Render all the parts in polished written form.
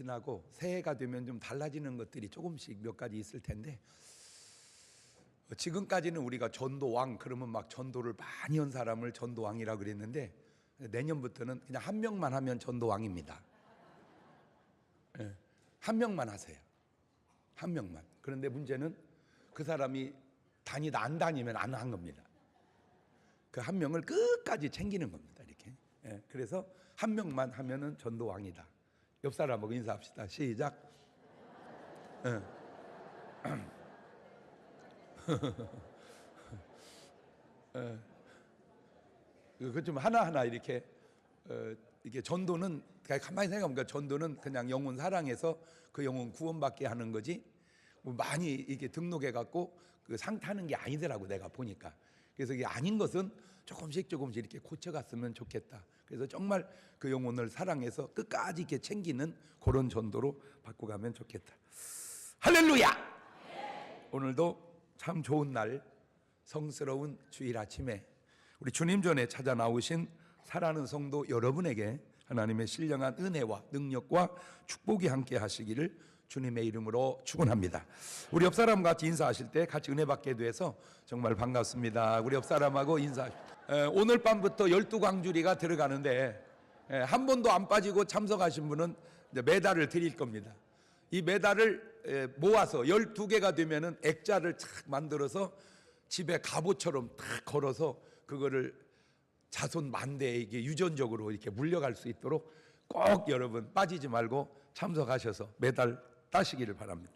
지나고 새해가 되면 좀 달라지는 것들이 조금씩 몇 가지 있을 텐데, 지금까지는 우리가 전도왕 그러면 막 전도를 많이 한 사람을 전도왕이라 그랬는데, 내년부터는 그냥 한 명만 하면 전도왕입니다. 네, 한 명만 하세요. 한 명만. 그런데 문제는 그 사람이 다니다 안 다니면 안 한 겁니다. 그 한 명을 끝까지 챙기는 겁니다. 이렇게. 예, 그래서 한 명만 하면은 전도왕이다. 옆 사람하고 인사합시다. 시작. 예. 그 좀 하나하나 이렇게 이게 전도는 가만히 생각해보니까 전도는 그냥 영혼 사랑해서 그 영혼 구원받게 하는 거지, 뭐 많이 이게 등록해 갖고 그 상 타는 게 아니더라고, 내가 보니까. 그래서 이게 아닌 것은 조금씩 이렇게 고쳐갔으면 좋겠다. 그래서 정말 그 영혼을 사랑해서 끝까지 이렇게 챙기는 그런 전도로 바꿔가면 좋겠다. 할렐루야! 오늘도 참 좋은 날, 성스러운 주일 아침에 우리 주님 전에 찾아 나오신 사랑하는 성도 여러분에게 하나님의 신령한 은혜와 능력과 축복이 함께 하시기를 주님의 이름으로 축원합니다. 우리 옆 사람 같이 인사하실 때 같이 은혜 받게 돼서 정말 반갑습니다. 우리 옆 사람하고 인사하십시오. 오늘 밤부터 12광주리가 들어가는데, 한 번도 안 빠지고 참석하신 분은 메달을 드릴 겁니다. 이 메달을 모아서 12개가 되면은 액자를 착 만들어서 집에 갑옷처럼 탁 걸어서 그거를 자손 만대에게 유전적으로 이렇게 물려갈 수 있도록 꼭 여러분 빠지지 말고 참석하셔서 메달 따시기를 바랍니다.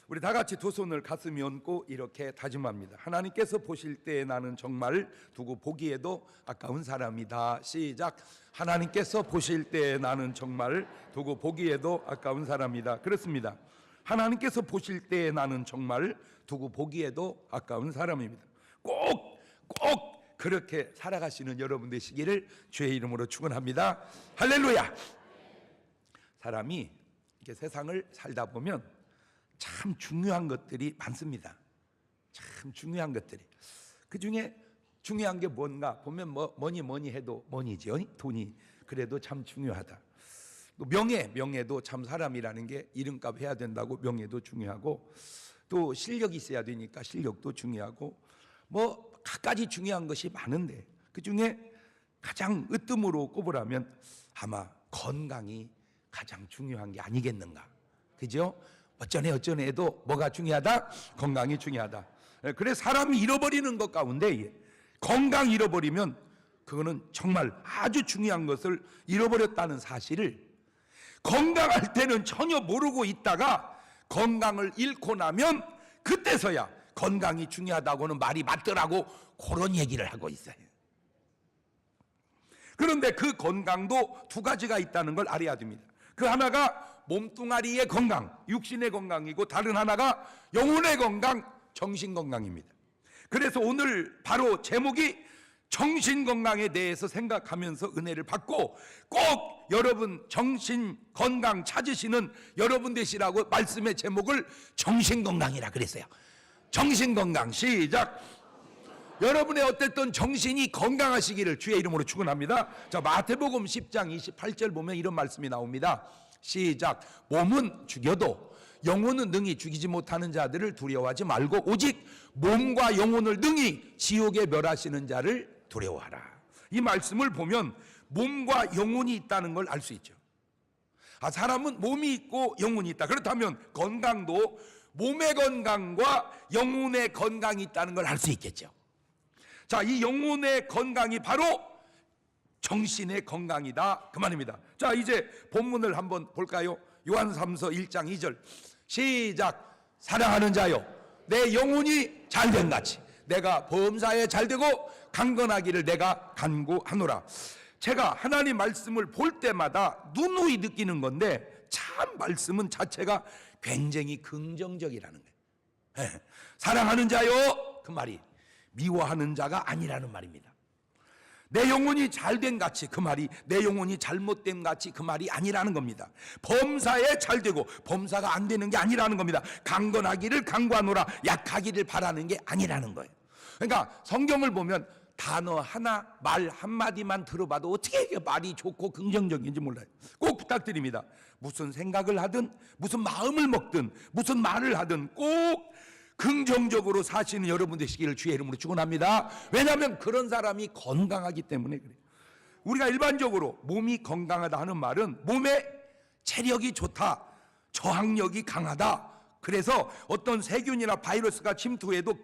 우리 다 같이 두 손을 가슴에 얹고 이렇게 다짐합니다. 하나님께서 보실 때 나는 정말 두고 보기에도 아까운 사람이다. 시작. 하나님께서 보실 때 나는 정말 두고 보기에도 아까운 사람이다. 그렇습니다. 하나님께서 보실 때 나는 정말 두고 보기에도 아까운 사람입니다. 꼭 그렇게 살아가시는 여러분 되시기를 주의 이름으로 축원합니다. 할렐루야. 사람이 이렇게 세상을 살다 보면 참 중요한 것들이 많습니다. 참 중요한 것들이. 그 중에 중요한 게 뭔가 보면 뭐니 해도 뭐니지, 돈이 그래도 참 중요하다. 또 명예도 참 사람이라는 게 이름값 해야 된다고 명예도 중요하고, 또 실력이 있어야 되니까 실력도 중요하고, 뭐 갖가지 중요한 것이 많은데 그 중에 가장 으뜸으로 꼽으라면 아마 건강이 가장 중요한 게 아니겠는가. 그죠? 어쩌네 해도 뭐가 중요하다? 건강이 중요하다. 그래서 사람이 잃어버리는 것 가운데 건강 잃어버리면 그거는 정말 아주 중요한 것을 잃어버렸다는 사실을 건강할 때는 전혀 모르고 있다가 건강을 잃고 나면 그때서야 건강이 중요하다고는 말이 맞더라고, 그런 얘기를 하고 있어요. 그런데 그 건강도 두 가지가 있다는 걸 알아야 됩니다. 그 하나가 몸뚱아리의 건강, 육신의 건강이고, 다른 하나가 영혼의 건강, 정신 건강입니다. 그래서 오늘 바로 제목이 정신 건강에 대해서 생각하면서 은혜를 받고, 꼭 여러분 정신 건강 찾으시는 여러분 되시라고 말씀의 제목을 정신 건강이라 그랬어요. 정신 건강. 시작. 여러분의 어쨌든 정신이 건강하시기를 주의 이름으로 축원합니다. 자, 마태복음 10장 28절 보면 이런 말씀이 나옵니다. 시작. 몸은 죽여도 영혼은 능히 죽이지 못하는 자들을 두려워하지 말고 오직 몸과 영혼을 능히 지옥에 멸하시는 자를 두려워하라. 이 말씀을 보면 몸과 영혼이 있다는 걸 알 수 있죠. 사람은 몸이 있고 영혼이 있다. 그렇다면 건강도 몸의 건강과 영혼의 건강이 있다는 걸 알 수 있겠죠. 자, 이 영혼의 건강이 바로 정신의 건강이다, 그 말입니다. 자, 이제 본문을 한번 볼까요? 요한삼서 1장 2절 시작. 사랑하는 자여, 내 영혼이 잘된 같이 내가 범사에 잘되고 강건하기를 내가 간구하노라. 제가 하나님 말씀을 볼 때마다 누누이 느끼는 건데, 참 말씀은 자체가 굉장히 긍정적이라는 거예요. 사랑하는 자여, 그 말이 미워하는 자가 아니라는 말입니다. 내 영혼이 잘된 같이, 그 말이 내 영혼이 잘못된 같이 그 말이 아니라는 겁니다. 범사에 잘되고 범사가 안 되는 게 아니라는 겁니다. 강건하기를 간구하노라, 약하기를 바라는 게 아니라는 거예요. 그러니까 성경을 보면 단어 하나, 말 한마디만 들어봐도 어떻게 이게 말이 좋고 긍정적인지 몰라요. 꼭 부탁드립니다. 무슨 생각을 하든 무슨 마음을 먹든 무슨 말을 하든 꼭 긍정적으로 사시는 여러분 되시기를 주의 이름으로 축원합니다. 왜냐하면 그런 사람이 건강하기 때문에 그래요. 우리가 일반적으로 몸이 건강하다 하는 말은 몸에 체력이 좋다, 저항력이 강하다, 그래서 어떤 세균이나 바이러스가 침투해도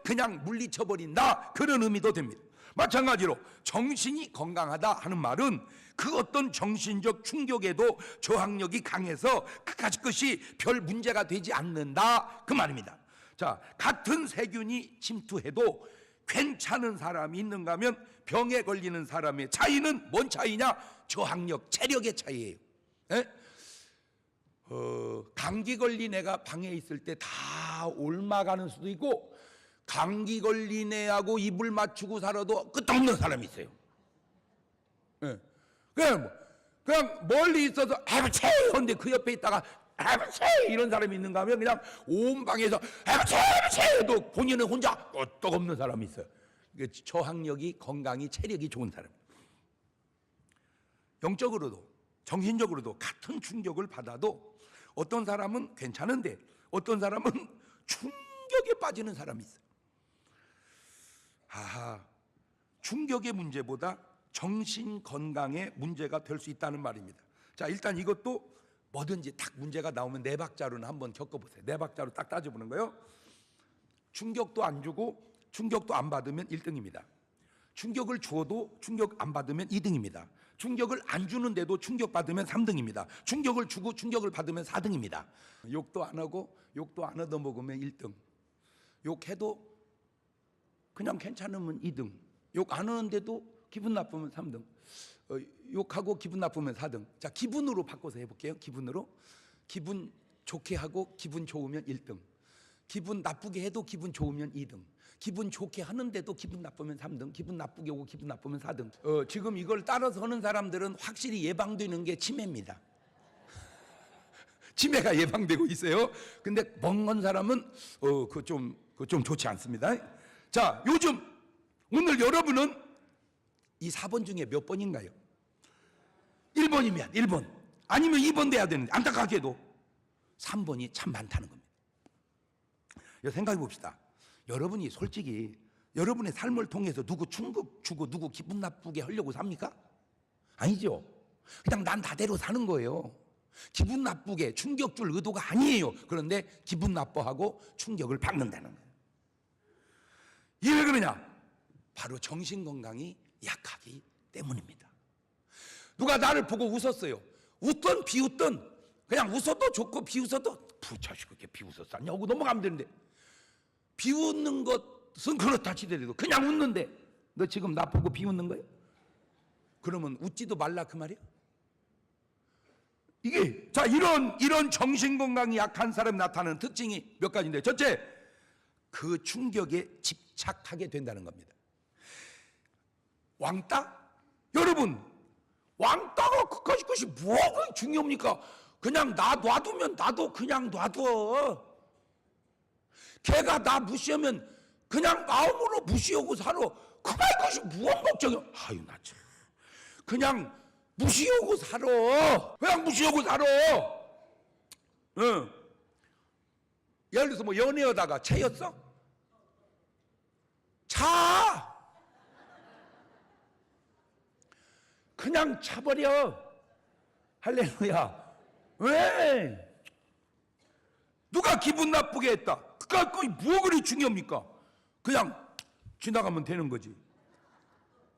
그냥 물리쳐버린다, 그런 의미도 됩니다. 마찬가지로 정신이 건강하다 하는 말은 그 어떤 정신적 충격에도 저항력이 강해서 그까짓 것이 별 문제가 되지 않는다, 그 말입니다. 자, 같은 세균이 침투해도 괜찮은 사람이 있는가 하면 병에 걸리는 사람의 차이는 뭔 차이냐? 저항력, 체력의 차이예요. 에? 감기 걸린 애가 방에 있을 때 다 옮아가는 수도 있고, 감기 걸린 애하고 입을 맞추고 살아도 끝없는 사람이 있어요. 예. 그냥 멀리 있어서 아버지 근데 그 옆에 있다가 아버지 이런 사람이 있는가 하면 그냥 온 방에서 아버지 해도 본인은 혼자 끄떡없는 사람이 있어요. 저항력이, 건강이, 체력이 좋은 사람. 영적으로도 정신적으로도 같은 충격을 받아도 어떤 사람은 괜찮은데 어떤 사람은 충격에 빠지는 사람이 있어요. 충격의 문제보다 정신 건강에 문제가 될 수 있다는 말입니다. 자, 일단 이것도 뭐든지 딱 문제가 나오면 네 박자로는 한번 겪어보세요. 네 박자로 딱 따져보는 거예요. 충격도 안 주고 충격도 안 받으면 1등입니다. 충격을 주어도 충격 안 받으면 2등입니다. 충격을 안 주는데도 충격 받으면 3등입니다. 충격을 주고 충격을 받으면 4등입니다. 욕도 안 하고 욕도 안 얻어먹으면 1등. 욕해도 그냥 괜찮으면 2등. 욕 안 하는데도 기분 나쁘면 3등. 욕하고 기분 나쁘면 4등. 자, 기분으로 바꿔서 해볼게요. 기분으로. 기분 좋게 하고 기분 좋으면 1등. 기분 나쁘게 해도 기분 좋으면 2등. 기분 좋게 하는데도 기분 나쁘면 3등. 기분 나쁘게 오고 기분 나쁘면 4등. 지금 이걸 따라서 하는 사람들은 확실히 예방되는 게 치매입니다. 치매가 예방되고 있어요. 근데 멍건 사람은 그거 좀 좋지 않습니다. 자, 요즘 오늘 여러분은 이 4번 중에 몇 번인가요? 1번이면 1번, 아니면 2번 돼야 되는데 안타깝게도 3번이 참 많다는 겁니다. 생각해 봅시다. 여러분이 솔직히 여러분의 삶을 통해서 누구 충격 주고 누구 기분 나쁘게 하려고 삽니까? 아니죠. 그냥 난 나대로 사는 거예요. 기분 나쁘게 충격 줄 의도가 아니에요. 그런데 기분 나빠하고 충격을 받는다는 거예요. 이게 왜 그러냐? 바로 정신건강이 약하기 때문입니다. 누가 나를 보고 웃었어요. 웃던 비웃던 그냥 웃어도 좋고 비웃어도 부자식 그렇게 비웃었었냐 하고 넘어가면 되는데, 비웃는 것은 그렇다 치더라도 그냥 웃는데 너 지금 나 보고 비웃는 거예요? 그러면 웃지도 말라 그 말이야? 이게 자, 이런 정신건강이 약한 사람이 나타나는 특징이 몇 가지인데, 첫째, 그 충격에 집착하게 된다는 겁니다. 왕따? 여러분, 왕따가 그까짓 것이 뭐가 중요합니까? 그냥 놔두면 나도 그냥 놔둬. 걔가 나 무시하면 그냥 마음으로 무시하고 살아. 그까짓 것이 무언 걱정이야? 아유, 나 참. 그냥 무시하고 살아. 그냥 무시하고 살아. 응. 예를 들어서 뭐 연애하다가 채였어? 차! 그냥 차버려. 할렐루야. 왜? 누가 기분 나쁘게 했다. 그거 뭐 그리 중요합니까? 그냥 지나가면 되는 거지.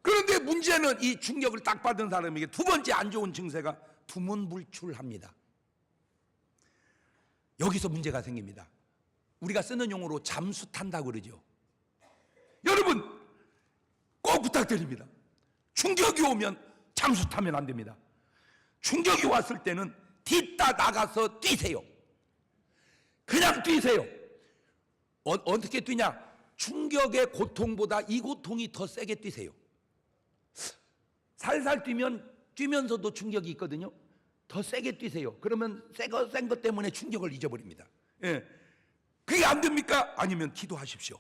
그런데 문제는 이 충격을 딱 받은 사람에게 두 번째 안 좋은 증세가 두문불출합니다. 여기서 문제가 생깁니다. 우리가 쓰는 용어로 잠수 탄다고 그러죠. 여러분, 꼭 부탁드립니다. 충격이 오면 잠수 타면 안 됩니다. 충격이 왔을 때는 뒤따 나가서 뛰세요. 그냥 뛰세요. 어떻게 뛰냐? 충격의 고통보다 이 고통이 더 세게 뛰세요. 살살 뛰면서도 충격이 있거든요. 더 세게 뛰세요. 그러면 센 것 때문에 충격을 잊어버립니다. 예. 그게 안 됩니까? 아니면 기도하십시오.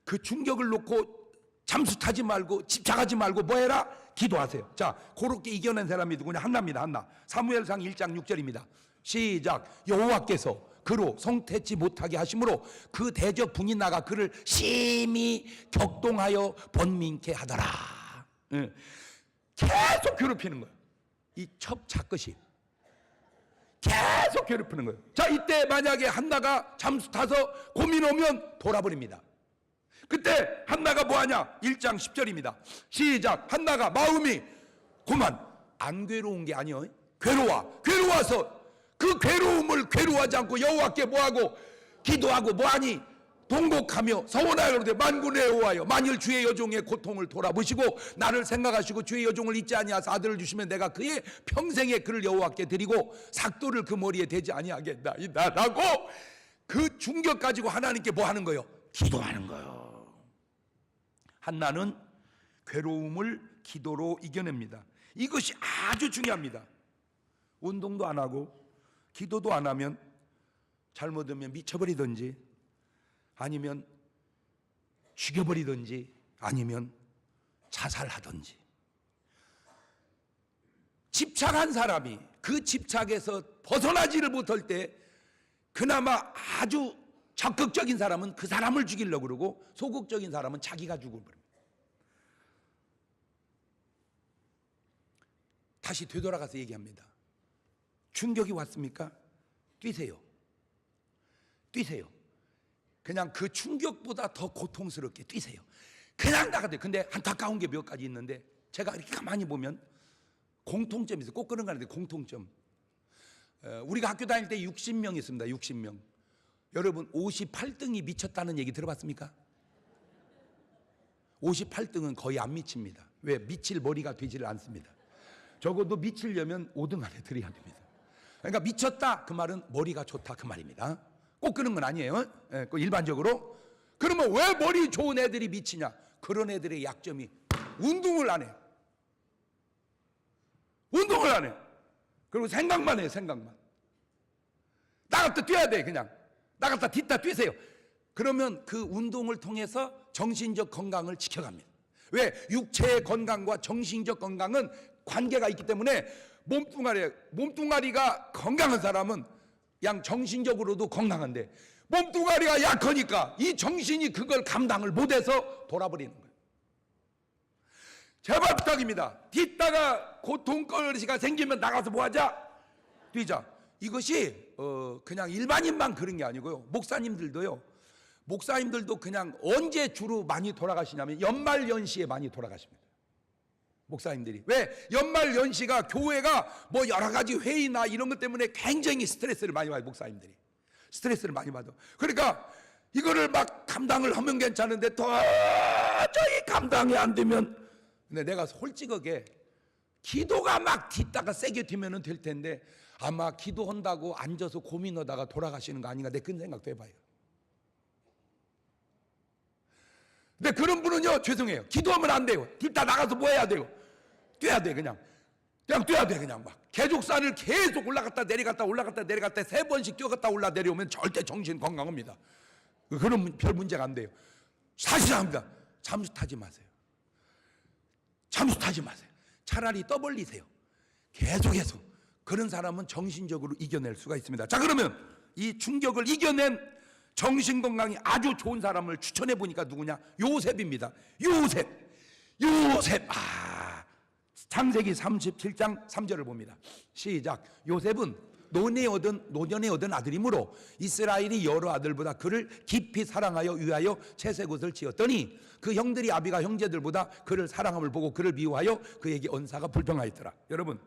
그 충격을 놓고 잠수 타지 말고 집착하지 말고 뭐 해라? 기도하세요. 자, 그렇게 이겨낸 사람이 누구냐? 한나입니다. 한나. 사무엘상 1장 6절입니다. 시작. 여호와께서 그로 성태치 못하게 하심으로 그 대적 분이 나가 그를 심히 격동하여 번민케 하더라. 계속 괴롭히는 거예요. 이 첩자끝이 계속 괴롭히는 거예요. 자, 이때 만약에 한나가 잠수 타서 고민 오면 돌아버립니다. 그때 한나가 뭐하냐? 1장 10절입니다. 시작. 한나가 마음이 그만 안 괴로운 게 아니에요. 괴로워서 그 괴로움을 괴로워하지 않고 여호와께 뭐하고 기도하고 뭐하니? 동곡하며 서원하여 그러되 만군의 여호와여 만일 주의 여종의 고통을 돌아보시고 나를 생각하시고 주의 여종을 잊지 아니하사 아들을 주시면 내가 그의 평생에 그를 여호와께 드리고 삭도를 그 머리에 대지 아니하겠나이다라고 그 충격 가지고 하나님께 뭐 하는 거예요? 기도하는 거예요. 한나는 괴로움을 기도로 이겨냅니다. 이것이 아주 중요합니다. 운동도 안 하고 기도도 안 하면 잘못하면 미쳐버리든지 아니면 죽여버리든지 아니면 자살하든지. 집착한 사람이 그 집착에서 벗어나지를 못할 때 그나마 아주 적극적인 사람은 그 사람을 죽이려고 그러고 소극적인 사람은 자기가 죽어버립니다. 다시 되돌아가서 얘기합니다. 충격이 왔습니까? 뛰세요. 그냥 그 충격보다 더 고통스럽게 뛰세요. 그냥 나가세요. 근데 안타까운 게 몇 가지 있는데 제가 이렇게 가만히 보면 공통점이 있어요. 꼭 그런 거 아닌데 공통점. 우리가 학교 다닐 때 60명 있습니다. 60명. 여러분 58등이 미쳤다는 얘기 들어봤습니까? 58등은 거의 안 미칩니다. 왜? 미칠 머리가 되지를 않습니다. 적어도 미치려면 5등 안에 들어야 됩니다. 그러니까 미쳤다 그 말은 머리가 좋다 그 말입니다. 꼭 그런 건 아니에요. 일반적으로. 그러면 왜 머리 좋은 애들이 미치냐? 그런 애들의 약점이 운동을 안 해. 그리고 생각만 해요. 생각만. 나갔다 뛰어야 돼. 그냥 나갔다 뒷다 뛰세요. 그러면 그 운동을 통해서 정신적 건강을 지켜갑니다. 왜? 육체의 건강과 정신적 건강은 관계가 있기 때문에 몸뚱아리가 건강한 사람은 양 정신적으로도 건강한데 몸뚱아리가 약하니까 이 정신이 그걸 감당을 못해서 돌아버리는 거예요. 제발 부탁입니다. 뛰다가 고통거리가 생기면 나가서 뭐하자? 뛰자. 이것이 그냥 일반인만 그런 게 아니고요. 목사님들도 그냥 언제 주로 많이 돌아가시냐면 연말연시에 많이 돌아가십니다. 목사님들이. 왜? 연말연시가 교회가 뭐 여러 가지 회의나 이런 것 때문에 굉장히 스트레스를 많이 받아요. 목사님들이 스트레스를 많이 받아. 그러니까 이거를 막 감당을 하면 괜찮은데 도저히 감당이 안 되면, 근데 내가 솔직하게 기도가 막 뒤다가 세게 뒤면은 될 텐데 아마 기도한다고 앉아서 고민하다가 돌아가시는 거 아닌가, 내 그런 생각도 해봐요. 근데 그런 분은요, 죄송해요, 기도하면 안 돼요. 뒤다 나가서 뭐 해야 돼요? 뛰어야 돼. 그냥 뛰어야 돼. 그냥 막 계족산을 계속 올라갔다 내려갔다 3번씩 뛰어갔다 올라 내려오면 절대 정신 건강합니다. 그런 별 문제가 안 돼요. 사실합니다. 잠수 타지 마세요. 차라리 떠벌리세요. 계속해서. 그런 사람은 정신적으로 이겨낼 수가 있습니다. 자, 그러면 이 충격을 이겨낸 정신건강이 아주 좋은 사람을 추천해 보니까 누구냐? 요셉입니다. 요셉. 창세기 37장 3절을 봅니다. 시작. 요셉은 노년에 얻은 아들이므로 이스라엘이 여러 아들보다 그를 깊이 사랑하여 위하여 채색옷을 지었더니 그 형들이 아비가 형제들보다 그를 사랑함을 보고 그를 미워하여 그에게 언사가 불평하였더라. 여러분,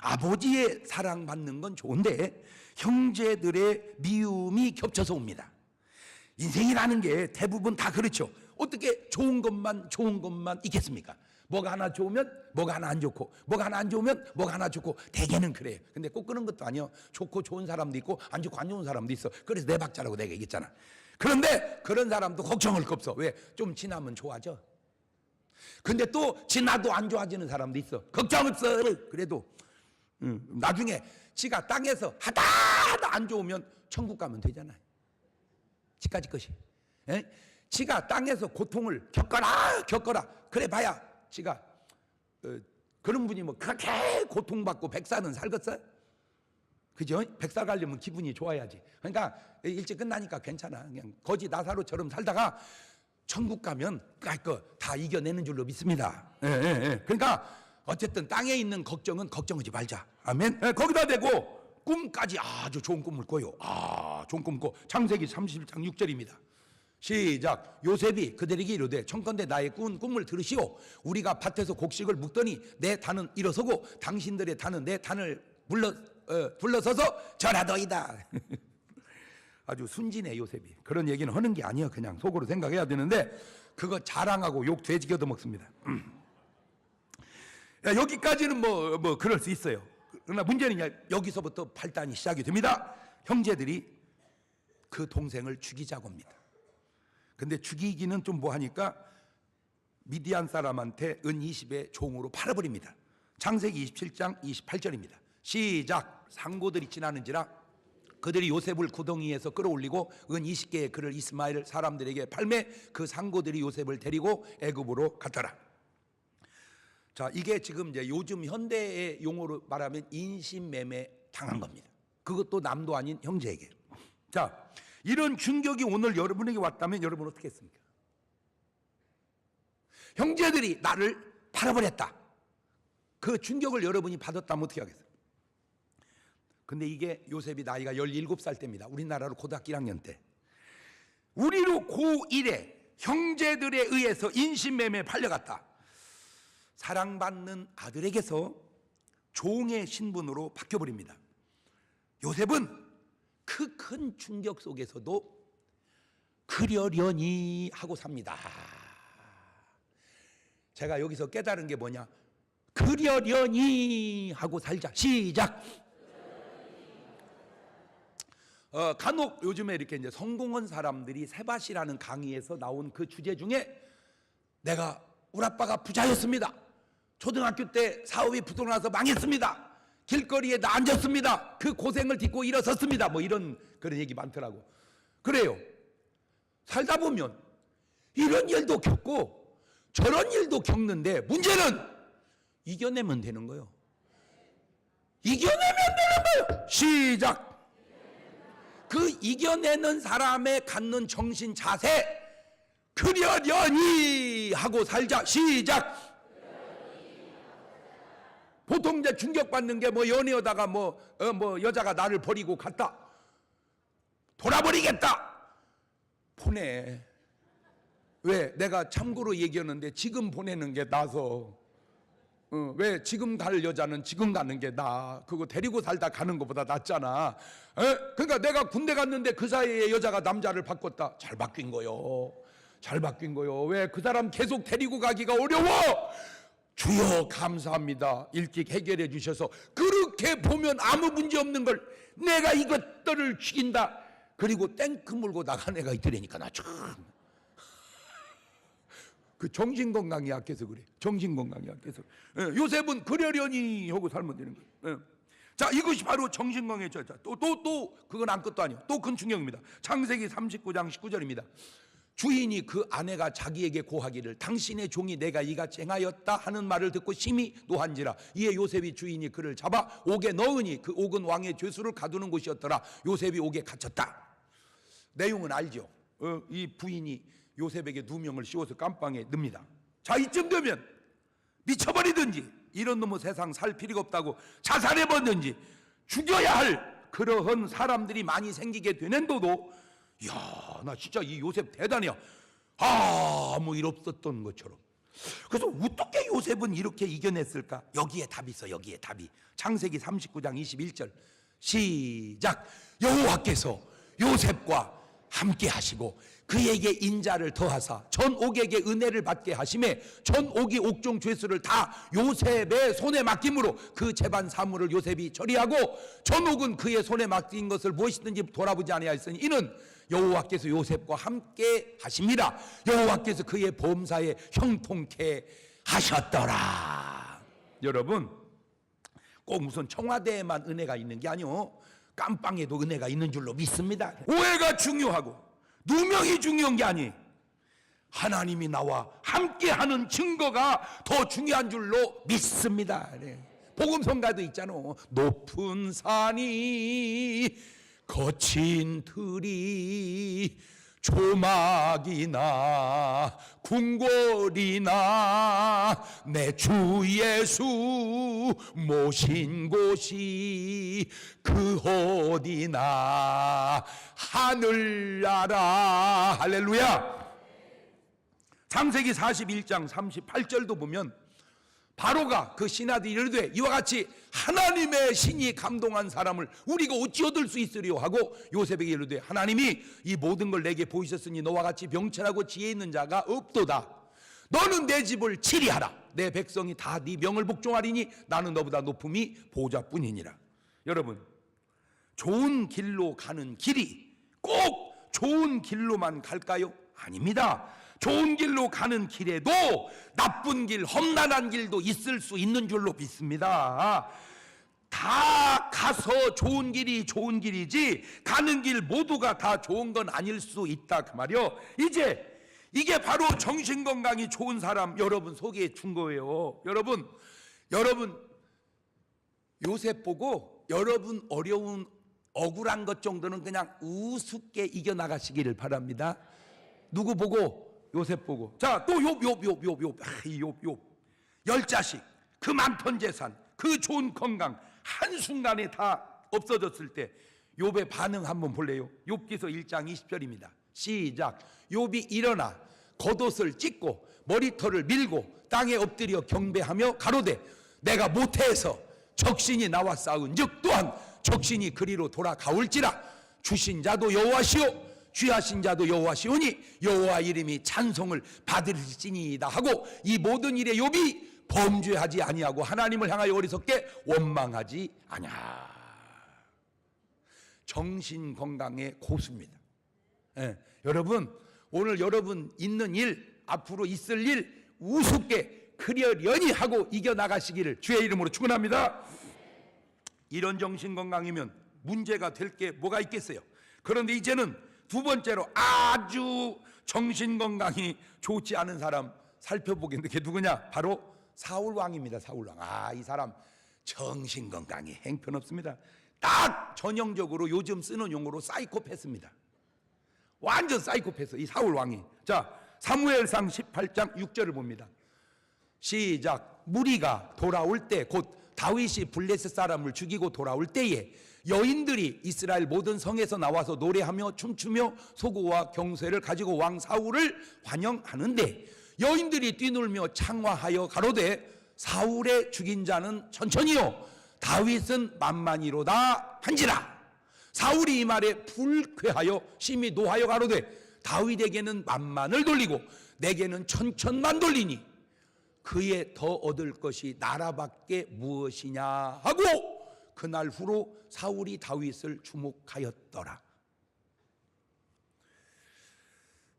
아버지의 사랑받는 건 좋은데 형제들의 미움이 겹쳐서 옵니다. 인생이라는 게 대부분 다 그렇죠. 어떻게 좋은 것만 있겠습니까? 뭐가 하나 좋으면 뭐가 하나 안 좋고, 뭐가 하나 안 좋으면 뭐가 하나 좋고, 대개는 그래요. 근데 꼭 그런 것도 아니에요. 좋고 좋은 사람도 있고 안 좋고 안 좋은 사람도 있어. 그래서 네 박자라고 내가 얘기했잖아. 그런데 그런 사람도 걱정할 거 없어. 왜? 좀 지나면 좋아져. 근데 또 지나도 안 좋아지는 사람도 있어. 걱정 없어. 그래도 나중에 지가 땅에서 하다 안 좋으면 천국 가면 되잖아요. 지까지 것이. 지가 땅에서 고통을 겪어라 그래 봐야 지가 그런 분이 뭐 그렇게 고통받고 100살은 살겠어요? 그죠? 100살 가려면 기분이 좋아야지. 그러니까 일찍 끝나니까 괜찮아. 그냥 거지 나사로처럼 살다가 천국 가면 다 이겨내는 줄로 믿습니다. 그러니까 어쨌든 땅에 있는 걱정은 걱정하지 말자. 아멘. 거기다 대고 꿈까지 아주 좋은 꿈을 꿔요. 좋은 꿈 꿔. 창세기 31장 6절입니다. 시작. 요셉이 그들에게 이르되 청컨대 나의 꾼 꿈을 들으시오. 우리가 밭에서 곡식을 묵더니 내 단은 일어서고 당신들의 단은 내 단을 불러서서 절하더이다. 아주 순진해 요셉이. 그런 얘기는 하는 게 아니야. 그냥 속으로 생각해야 되는데 그거 자랑하고 욕 돼지게 얻어먹습니다. 여기까지는 뭐 그럴 수 있어요. 그러나 문제는 여기서부터 발단이 시작이 됩니다. 형제들이 그 동생을 죽이자고 합니다. 근데 죽이기는 좀 뭐하니까 미디안 사람한테 은 20의 종으로 팔아버립니다. 창세기 27장 28절입니다. 시작. 상고들이 지나는지라 그들이 요셉을 구덩이에서 끌어올리고 은 20개의 그를 이스마엘 사람들에게 팔매 그 상고들이 요셉을 데리고 애굽으로 갔더라. 자, 이게 지금 이제 요즘 현대의 용어로 말하면 인신매매 당한 겁니다. 그것도 남도 아닌 형제에게. 자, 이런 충격이 오늘 여러분에게 왔다면 여러분 어떻게 했습니까? 형제들이 나를 팔아버렸다. 그 충격을 여러분이 받았다면 어떻게 하겠어요? 근데 이게 요셉이 나이가 17살 때입니다. 우리나라로 고등학교 1학년 때. 우리로 고1에 형제들에 의해서 인신매매에 팔려갔다. 사랑받는 아들에게서 종의 신분으로 바뀌어버립니다. 요셉은 그 큰 충격 속에서도 그러려니 하고 삽니다. 제가 여기서 깨달은 게 뭐냐? 그러려니 하고 살자. 시작. 간혹 요즘에 이렇게 이제 성공한 사람들이 세바시라는 강의에서 나온 그 주제 중에 우리 아빠가 부자였습니다. 초등학교 때 사업이 부도나서 망했습니다. 길거리에 나 앉았습니다. 그 고생을 딛고 일어섰습니다. 뭐 이런 그런 얘기 많더라고. 그래요. 살다 보면 이런 일도 겪고 저런 일도 겪는데 문제는 이겨내면 되는 거예요. 이겨내면 되는 거예요. 시작. 그 이겨내는 사람의 갖는 정신 자세 그러려니 하고 살자. 시작. 보통 이제 충격받는 게 뭐 연애하다가 뭐 여자가 나를 버리고 갔다. 돌아버리겠다. 보내. 왜? 내가 참고로 얘기했는데 지금 보내는 게 나서. 왜? 지금 갈 여자는 지금 가는 게 나. 그거 데리고 살다 가는 것보다 낫잖아. 그러니까 내가 군대 갔는데 그 사이에 여자가 남자를 바꿨다. 잘 바뀐 거요. 잘 바뀐 거요. 왜? 그 사람 계속 데리고 가기가 어려워. 주여 감사합니다. 일찍 해결해 주셔서 그렇게 보면 아무 문제 없는 걸 내가 이것들을 죽인다. 그리고 탱크 몰고 나간 애가 있더라니까 나 참. 그 정신건강이 약해서 그래. 정신건강이 약해서. 요셉은 그러려니 하고 살면 되는 거예요. 자, 이것이 바로 정신건강의 저자. 또 그건 아무것도 아니에요. 또 큰 충격입니다. 창세기 39장 19절입니다. 주인이 그 아내가 자기에게 고하기를 당신의 종이 내가 이같이 행하였다 하는 말을 듣고 심히 노한지라. 이에 요셉이 주인이 그를 잡아 옥에 넣으니 그 옥은 왕의 죄수를 가두는 곳이었더라. 요셉이 옥에 갇혔다. 내용은 알죠. 이 부인이 요셉에게 누명을 씌워서 깜빵에 넣습니다. 자, 이쯤 되면 미쳐버리든지 이런 놈의 세상 살 필요가 없다고 자살해버리든지 죽여야 할 그러한 사람들이 많이 생기게 되는데도 이야, 나 진짜 이 요셉 대단해요. 아무 일 없었던 것처럼. 그래서 어떻게 요셉은 이렇게 이겨냈을까? 여기에 답이 있어. 여기에 답이. 창세기 39장 21절 시작. 여호와께서 요셉과 함께 하시고 그에게 인자를 더하사 전 옥에게 은혜를 받게 하심에 전 옥이 옥중 죄수를 다 요셉의 손에 맡김으로 그 재반 사물을 요셉이 처리하고 전 옥은 그의 손에 맡긴 것을 무엇이든지 돌아보지 아니하였으니 이는 여호와께서 요셉과 함께 하십니다. 여호와께서 그의 범사에 형통케 하셨더라. 여러분, 꼭 무슨 청와대에만 은혜가 있는 게 아니요, 깜빵에도 은혜가 있는 줄로 믿습니다. 오해가 중요하고 누명이 중요한 게 아니. 하나님이 나와 함께하는 증거가 더 중요한 줄로 믿습니다. 복음성가도 있잖아. 높은 산이 거친 들이 조막이나 궁궐이나 내 주 예수 모신 곳이 그 어디나 하늘나라. 할렐루야. 창세기 41장 38절도 보면 바로가 그 신하들이 이르되 이와 같이 하나님의 신이 감동한 사람을 우리가 어찌 얻을 수 있으리요 하고 요셉에게 이르되 하나님이 이 모든 걸 내게 보이셨으니 너와 같이 명철하고 지혜 있는 자가 없도다. 너는 내 집을 치리하라. 내 백성이 다 네 명을 복종하리니 나는 너보다 높음이 보좌뿐이니라. 여러분, 좋은 길로 가는 길이 꼭 좋은 길로만 갈까요? 아닙니다. 좋은 길로 가는 길에도 나쁜 길, 험난한 길도 있을 수 있는 줄로 믿습니다. 다 가서 좋은 길이 좋은 길이지 가는 길 모두가 다 좋은 건 아닐 수 있다 그 말이요. 이제 이게 바로 정신건강이 좋은 사람 여러분 소개해 준 거예요. 여러분 요셉 보고 여러분 어려운 억울한 것 정도는 그냥 우습게 이겨나가시기를 바랍니다. 누구 보고? 요셉 보고. 자, 또 욥 10자식, 그 많던 재산, 그 좋은 건강 한순간에 다 없어졌을 때 욥의 반응 한번 볼래요? 욥기서 1장 20절입니다 시작. 욥이 일어나 겉옷을 찢고 머리털을 밀고 땅에 엎드려 경배하며 가로되 내가 모태에서 적신이 나와 싸운즉 또한 적신이 그리로 돌아가올지라. 주신 자도 여호와시오 취하신 자도 여호와시오니 여호와 이름이 찬송을 받으실지니이다 하고 이 모든 일에 욥이 범죄하지 아니하고 하나님을 향하여 어리석게 원망하지 아니하. 정신건강의 고수입니다. 여러분 오늘 여러분 있는 일 앞으로 있을 일 우습게 그려려니 하고 이겨나가시기를 주의 이름으로 축원합니다. 이런 정신건강이면 문제가 될 게 뭐가 있겠어요. 그런데 이제는 두 번째로 아주 정신건강이 좋지 않은 사람 살펴보겠는데 그게 누구냐? 바로 사울왕입니다. 사울왕. 이 사람 정신건강이 형편없습니다. 딱 전형적으로 요즘 쓰는 용어로 사이코패스입니다. 완전 사이코패스 이 사울왕이. 자, 사무엘상 18장 6절을 봅니다. 시작. 무리가 돌아올 때 곧 다윗이 블레셋 사람을 죽이고 돌아올 때에 여인들이 이스라엘 모든 성에서 나와서 노래하며 춤추며 소고와 경쇠를 가지고 왕 사울을 환영하는데 여인들이 뛰놀며 창화하여 가로되 사울의 죽인 자는 천천히요 다윗은 만만히로다 한지라. 사울이 이 말에 불쾌하여 심히 노하여 가로되 다윗에게는 만만을 돌리고 내게는 천천만 돌리니 그에 더 얻을 것이 나라밖에 무엇이냐 하고 그날 후로 사울이 다윗을 주목하였더라.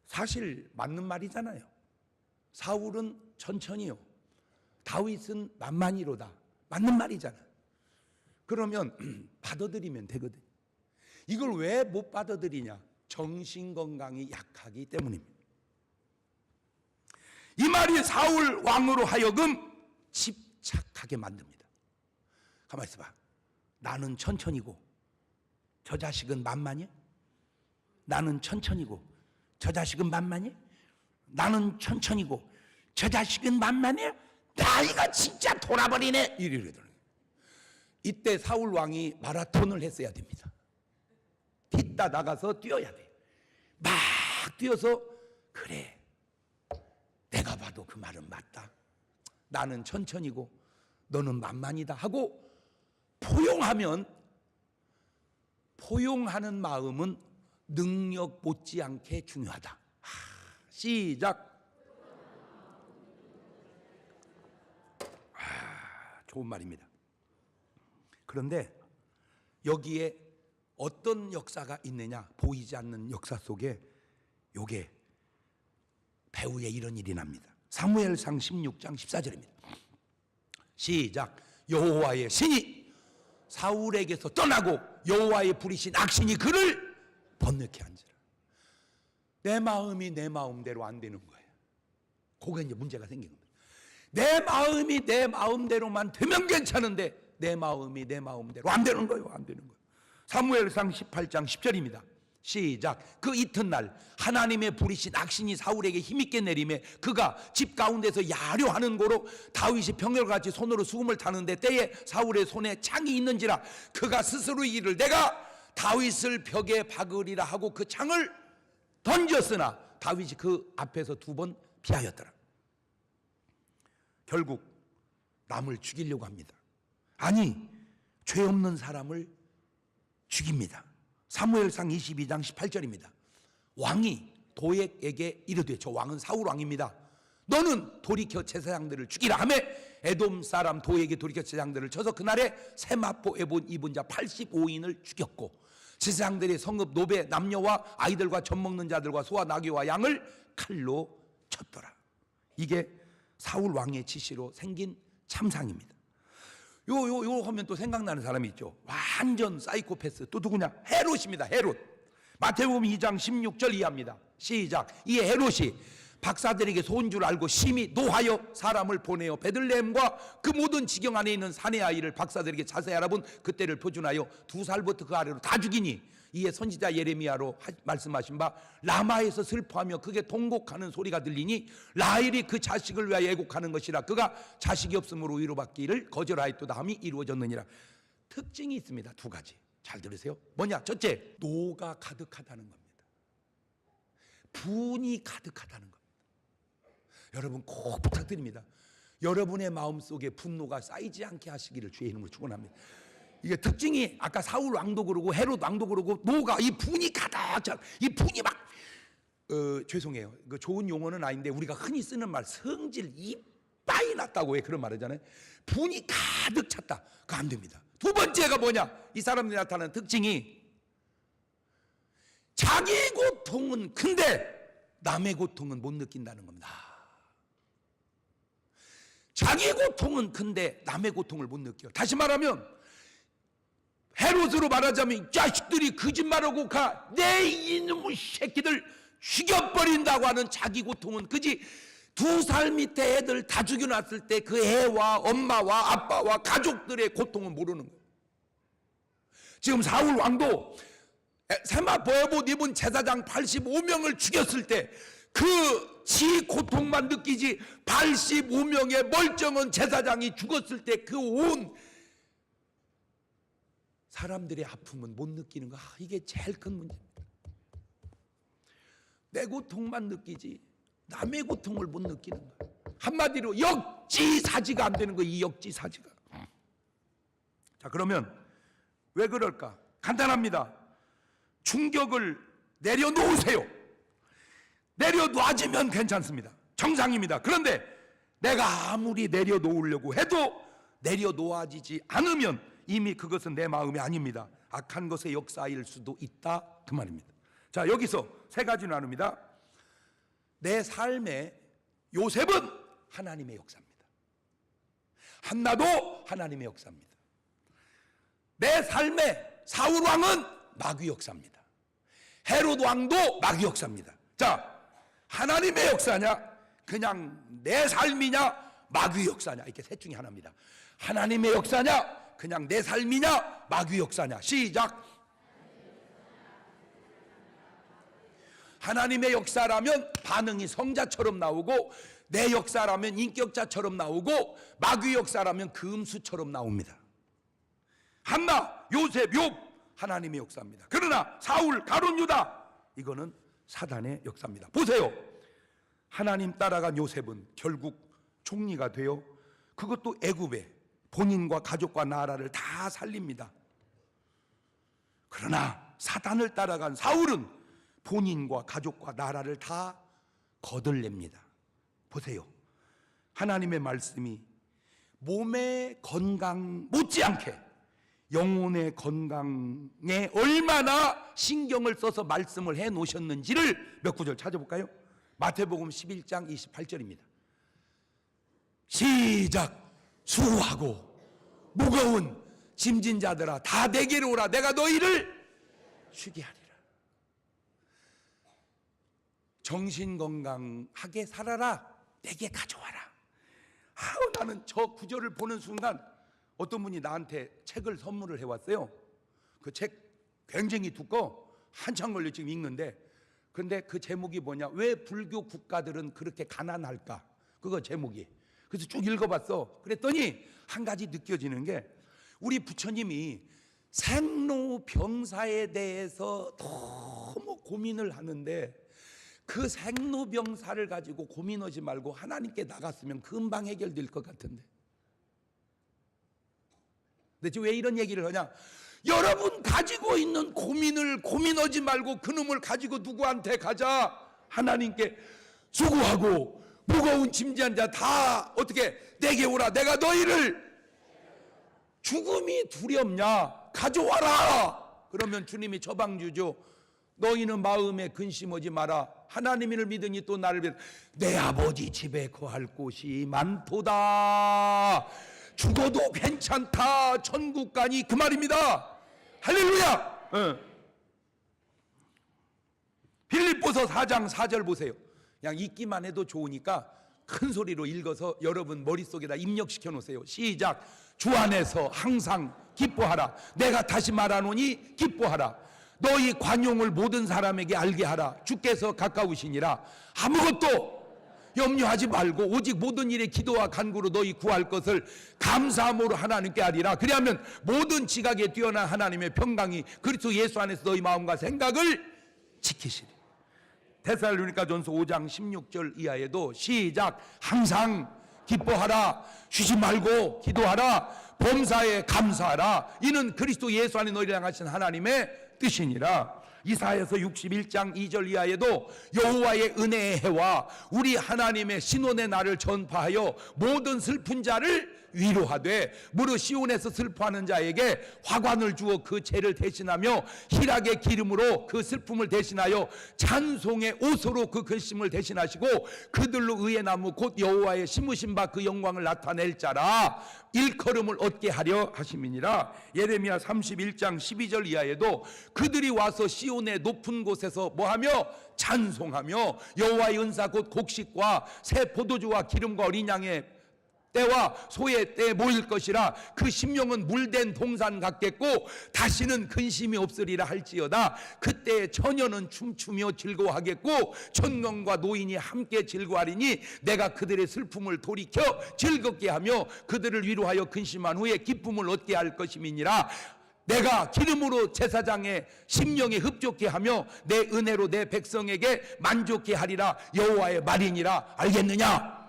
사실 맞는 말이잖아요. 사울은 천천히요 다윗은 만만히로다. 맞는 말이잖아. 그러면 받아들이면 되거든. 이걸 왜 못 받아들이냐? 정신건강이 약하기 때문입니다. 이 말이 사울 왕으로 하여금 집착하게 만듭니다. 가만히 있어봐. 나는 천천히고 저 자식은 만만해? 나는 천천히고 저 자식은 만만해? 나는 천천히고 저 자식은 만만해? 나 이거 진짜 돌아버리네. 이러더라고요. 이때 사울 왕이 마라톤을 했어야 됩니다. 뒷다 나가서 뛰어야 돼. 막 뛰어서 그래 내가 봐도 그 말은 맞다. 나는 천천히고 너는 만만이다 하고 포용하는 마음은 능력 못지않게 중요하다. 시작. 좋은 말입니다. 그런데 여기에 어떤 역사가 있느냐? 보이지 않는 역사 속에 요게 배후에 이런 일이 납니다. 사무엘상 16장 14절입니다. 시작. 여호와의 신이 사울에게서 떠나고 여호와의 부리신 악신이 그를 번뇌케 한지라. 내 마음이 내 마음대로 안 되는 거예요. 그게 이제 문제가 생긴 겁니다. 내 마음이 내 마음대로만 되면 괜찮은데 내 마음이 내 마음대로 안 되는 거예요. 안 되는 거예요. 사무엘상 18장 10절입니다. 시작. 그 이튿날 하나님의 불이신 악신이 사울에게 힘있게 내림에 그가 집 가운데서 야려하는 고로 다윗이 병렬같이 손으로 수금을 타는데 때에 사울의 손에 창이 있는지라 그가 스스로 이르기를 내가 다윗을 벽에 박으리라 하고 그 창을 던졌으나 다윗이 그 앞에서 2번 피하였더라. 결국 남을 죽이려고 합니다. 아니, 죄 없는 사람을 죽입니다. 사무엘상 22장 18절입니다. 왕이 도액에게 이르되, 저 왕은 사울 왕입니다. 너는 돌이켜 제사장들을 죽이라 하며 에돔 사람 도액이 돌이켜 제사장들을 쳐서 그날에 세마포 에봇 입은 자 85인을 죽였고 제사장들의 성읍 노베 남녀와 아이들과 젖 먹는 자들과 소와 나귀와 양을 칼로 쳤더라. 이게 사울 왕의 지시로 생긴 참상입니다. 요 하면 또 생각나는 사람이 있죠. 완전 사이코패스. 또 누구냐? 헤롯입니다. 헤롯. 마태복음 2장 16절 이하입니다. 시작. 이 헤롯이 박사들에게 소인 줄 알고 심히 노하여 사람을 보내어 베들레헴과 그 모든 지경 안에 있는 사내 아이를 박사들에게 자세히 알아본 그때를 표준하여 2살부터 그 아래로 다 죽이니 이에 선지자 예레미야로 말씀하신 바 라마에서 슬퍼하며 크게 통곡하는 소리가 들리니 라헬이 그 자식을 위하여 애곡하는 것이라 그가 자식이 없으므로 위로받기를 거절하였도다 함이 이루어졌느니라. 특징이 있습니다. 2가지. 잘 들으세요. 뭐냐? 첫째, 노가 가득하다는 겁니다. 분이 가득하다는 겁니다. 여러분 꼭 부탁드립니다. 여러분의 마음속에 분노가 쌓이지 않게 하시기를 주의 이름으로 축원합니다. 이게 특징이 아까 사울 왕도 그러고 헤롯 왕도 그러고 노가 이 분이 가득 이 분이 막 죄송해요. 그 좋은 용어는 아닌데 우리가 흔히 쓰는 말 성질 이빠이 났다고 왜 그런 말 하잖아요. 분이 가득 찼다. 그거 안 됩니다. 2번째가 뭐냐? 이 사람들이 나타나는 특징이 자기 고통은 큰데 남의 고통은 못 느낀다는 겁니다. 자기 고통은 큰데 남의 고통을 못 느껴요. 다시 말하면 헤롯으로 말하자면 이 자식들이 거짓말하고 가 내 이놈의 새끼들 죽여버린다고 하는 자기 고통은 그지 2살 밑에 애들 다 죽여놨을 때 그 애와 엄마와 아빠와 가족들의 고통은 모르는 거예요. 지금 사울 왕도 세마포 에봇 입은 제사장 85명을 죽였을 때 그 지 고통만 느끼지 85명의 멀쩡한 제사장이 죽었을 때 그 온 사람들의 아픔은 못 느끼는 거. 이게 제일 큰 문제입니다. 내 고통만 느끼지 남의 고통을 못 느끼는 거예요. 한마디로 역지사지가 안 되는 거예요. 이 역지사지가. 자, 그러면 왜 그럴까? 간단합니다. 충격을 내려놓으세요. 내려놔지면 괜찮습니다. 정상입니다. 그런데 내가 아무리 내려놓으려고 해도 내려놓아지지 않으면 이미 그것은 내 마음이 아닙니다. 악한 것의 역사일 수도 있다 그 말입니다. 자, 여기서 3가지 나눕니다. 내 삶의 요셉은 하나님의 역사입니다. 한나도 하나님의 역사입니다. 내 삶의 사울 왕은 마귀 역사입니다. 헤롯 왕도 마귀 역사입니다. 자, 하나님의 역사냐 그냥 내 삶이냐 마귀 역사냐, 이렇게 셋 중에 하나입니다. 하나님의 역사냐 그냥 내 삶이냐 마귀 역사냐. 시작. 하나님의 역사라면 반응이 성자처럼 나오고 내 역사라면 인격자처럼 나오고 마귀 역사라면 금수처럼 나옵니다. 한나, 요셉, 욥 하나님의 역사입니다. 그러나 사울, 가룟, 유다 이거는 사단의 역사입니다. 보세요. 하나님 따라간 요셉은 결국 총리가 되어 그것도 애굽에 본인과 가족과 나라를 다 살립니다. 그러나 사단을 따라간 사울은 본인과 가족과 나라를 다 거들냅니다. 보세요. 하나님의 말씀이 몸의 건강 못지않게 영혼의 건강에 얼마나 신경을 써서 말씀을 해 놓으셨는지를 몇 구절 찾아볼까요? 마태복음 11장 28절입니다. 시작. 수고하고 무거운 짐진 자들아 다 내게로 오라. 내가 너희를 쉬게 하리라. 정신 건강하게 살아라. 내게 가져와라. 나는 저 구절을 보는 순간 어떤 분이 나한테 책을 선물을 해왔어요. 그 책 굉장히 두꺼워. 한참 걸려 지금 읽는데, 근데 그 제목이 뭐냐, 왜 불교 국가들은 그렇게 가난할까, 그거 제목이. 그래서 쭉 읽어봤어. 그랬더니 한 가지 느껴지는 게, 우리 부처님이 생로병사에 대해서 너무 고민을 하는데, 그 생로병사를 가지고 고민하지 말고 하나님께 나갔으면 금방 해결될 것 같은데. 근데 지금 왜 이런 얘기를 하냐, 여러분 가지고 있는 고민을 고민하지 말고 그놈을 가지고 누구한테 가자. 하나님께. 수고하고 무거운 짐진 자 다 어떻게 내게 오라. 내가 너희를. 죽음이 두렵냐, 가져와라. 그러면 주님이 처방주죠. 너희는 마음에 근심하지 마라. 하나님을 믿으니 또 나를 믿으라. 내 아버지 집에 거할 곳이 많도다. 죽어도 괜찮다. 천국 가니, 그 말입니다. 할렐루야. 빌립보서 4장 4절 보세요. 그냥 읽기만 해도 좋으니까 큰 소리로 읽어서 여러분 머릿속에다 입력시켜 놓으세요. 시작. 주 안에서 항상 기뻐하라. 내가 다시 말하노니 기뻐하라. 너희 관용을 모든 사람에게 알게 하라. 주께서 가까우시니라. 아무것도 염려하지 말고 오직 모든 일에 기도와 간구로 너희 구할 것을 감사함으로 하나님께 하리라. 그리하면 모든 지각에 뛰어난 하나님의 평강이 그리스도 예수 안에서 너희 마음과 생각을 지키시리. 데살로니가전서 5장 16절 이하에도 시작. 항상 기뻐하라. 쉬지 말고 기도하라. 범사에 감사하라. 이는 그리스도 예수 안에 너희를 향하신 하나님의 뜻이니라. 이사야서 61장 2절 이하에도 여호와의 은혜의 해와 우리 하나님의 신원의 날을 전파하여 모든 슬픈 자를 위로하되 무릇 시온에서 슬퍼하는 자에게 화관을 주어 그 죄를 대신하며 희락의 기름으로 그 슬픔을 대신하여 찬송의 옷으로 그 근심을 대신하시고 그들로 의의 나무 곧 여호와의 심으신 바 그 영광을 나타낼 자라 일컬음을 얻게 하려 하심이니라. 예레미야 31장 12절 이하에도 그들이 와서 시온의 높은 곳에서 뭐하며 찬송하며 여호와의 은사 곧 곡식과 새 포도주와 기름과 어린 양의 때와 소의 때에 모일 것이라. 그 심령은 물된 동산 같겠고 다시는 근심이 없으리라 할지어다. 그때 처녀는 춤추며 즐거워하겠고 청년과 노인이 함께 즐거워하리니 내가 그들의 슬픔을 돌이켜 즐겁게 하며 그들을 위로하여 근심한 후에 기쁨을 얻게 할 것임이니라. 내가 기름으로 제사장의 심령에 흡족해 하며 내 은혜로 내 백성에게 만족해 하리라. 여호와의 말이니라. 알겠느냐?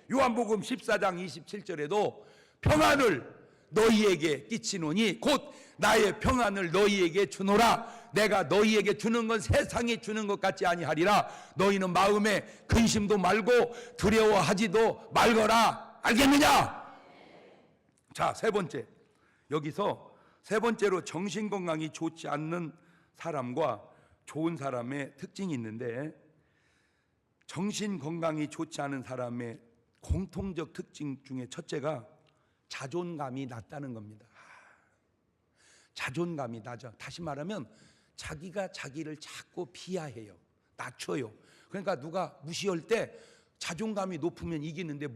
요한복음 14장 27절에도 평안을 너희에게 끼치노니 곧 나의 평안을 너희에게 주노라. 내가 너희에게 주는 건 세상이 주는 것 같지 아니하리라. 너희는 마음에 근심도 말고 두려워하지도 말거라. 알겠느냐? 자, 세 번째. 여기서 세 번째로 정신건강이 좋지 않는 사람과 좋은 사람의 특징이 있는데, 정신건강이 좋지 않은 사람의 공통적 특징 중에 첫째가 자존감이 낮다는 겁니다. 자존감이 낮아. 다시 말하면 자기가 자기를 자꾸 비하해요. 낮춰요. 그러니까 누가 무시할 때 자존감이 높으면 이기는데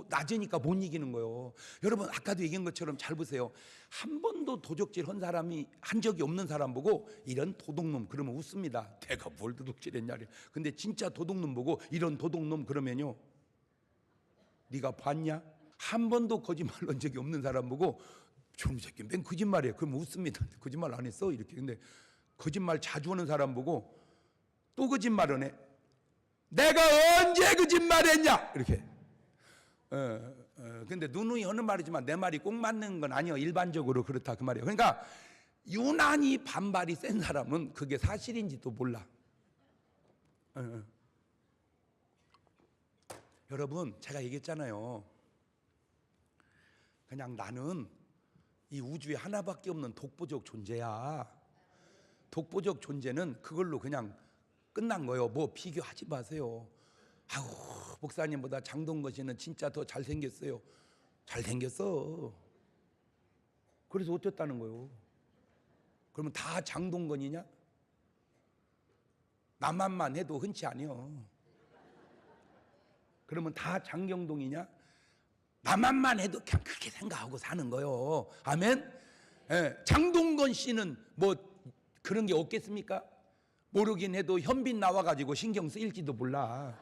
낮으니까 못 이기는 거예요. 여러분 아까도 얘기한 것처럼 잘 보세요. 한 번도 도적질 한 사람이 한 적이 없는 사람 보고 이런 도둑놈 그러면 웃습니다. 내가 뭘 도둑질했냐. 근데 진짜 도둑놈 보고 이런 도둑놈 그러면요, 네가 봤냐? 한 번도 거짓말 한 적이 없는 사람 보고 저놈 새끼 맨 거짓말이야. 그러면 웃습니다. 거짓말 안 했어 이렇게. 근데 거짓말 자주 하는 사람 보고 또 거짓말을 해. 내가 언제 거짓말했냐 이렇게. 근데 누누이 하는 말이지만 내 말이 꼭 맞는 건 아니야. 일반적으로 그렇다 그 말이에요. 그러니까 유난히 반발이 센 사람은 그게 사실인지도 몰라. 여러분 제가 얘기했잖아요. 그냥 나는 이 우주에 하나밖에 없는 독보적 존재야. 독보적 존재는 그걸로 그냥 끝난 거예요. 뭐 비교하지 마세요. 아우 목사님보다 장동건 씨는 진짜 더 잘생겼어요. 잘생겼어. 그래서 어땠다는 거예요? 그러면 다 장동건이냐? 나만만 해도 흔치 아니요. 그러면 다 장경동이냐? 나만만 해도 그냥 그렇게 생각하고 사는 거요. 아멘. 예, 장동건 씨는 뭐 그런 게 없겠습니까? 모르긴 해도 현빈 나와가지고 신경 쓰일지도 몰라.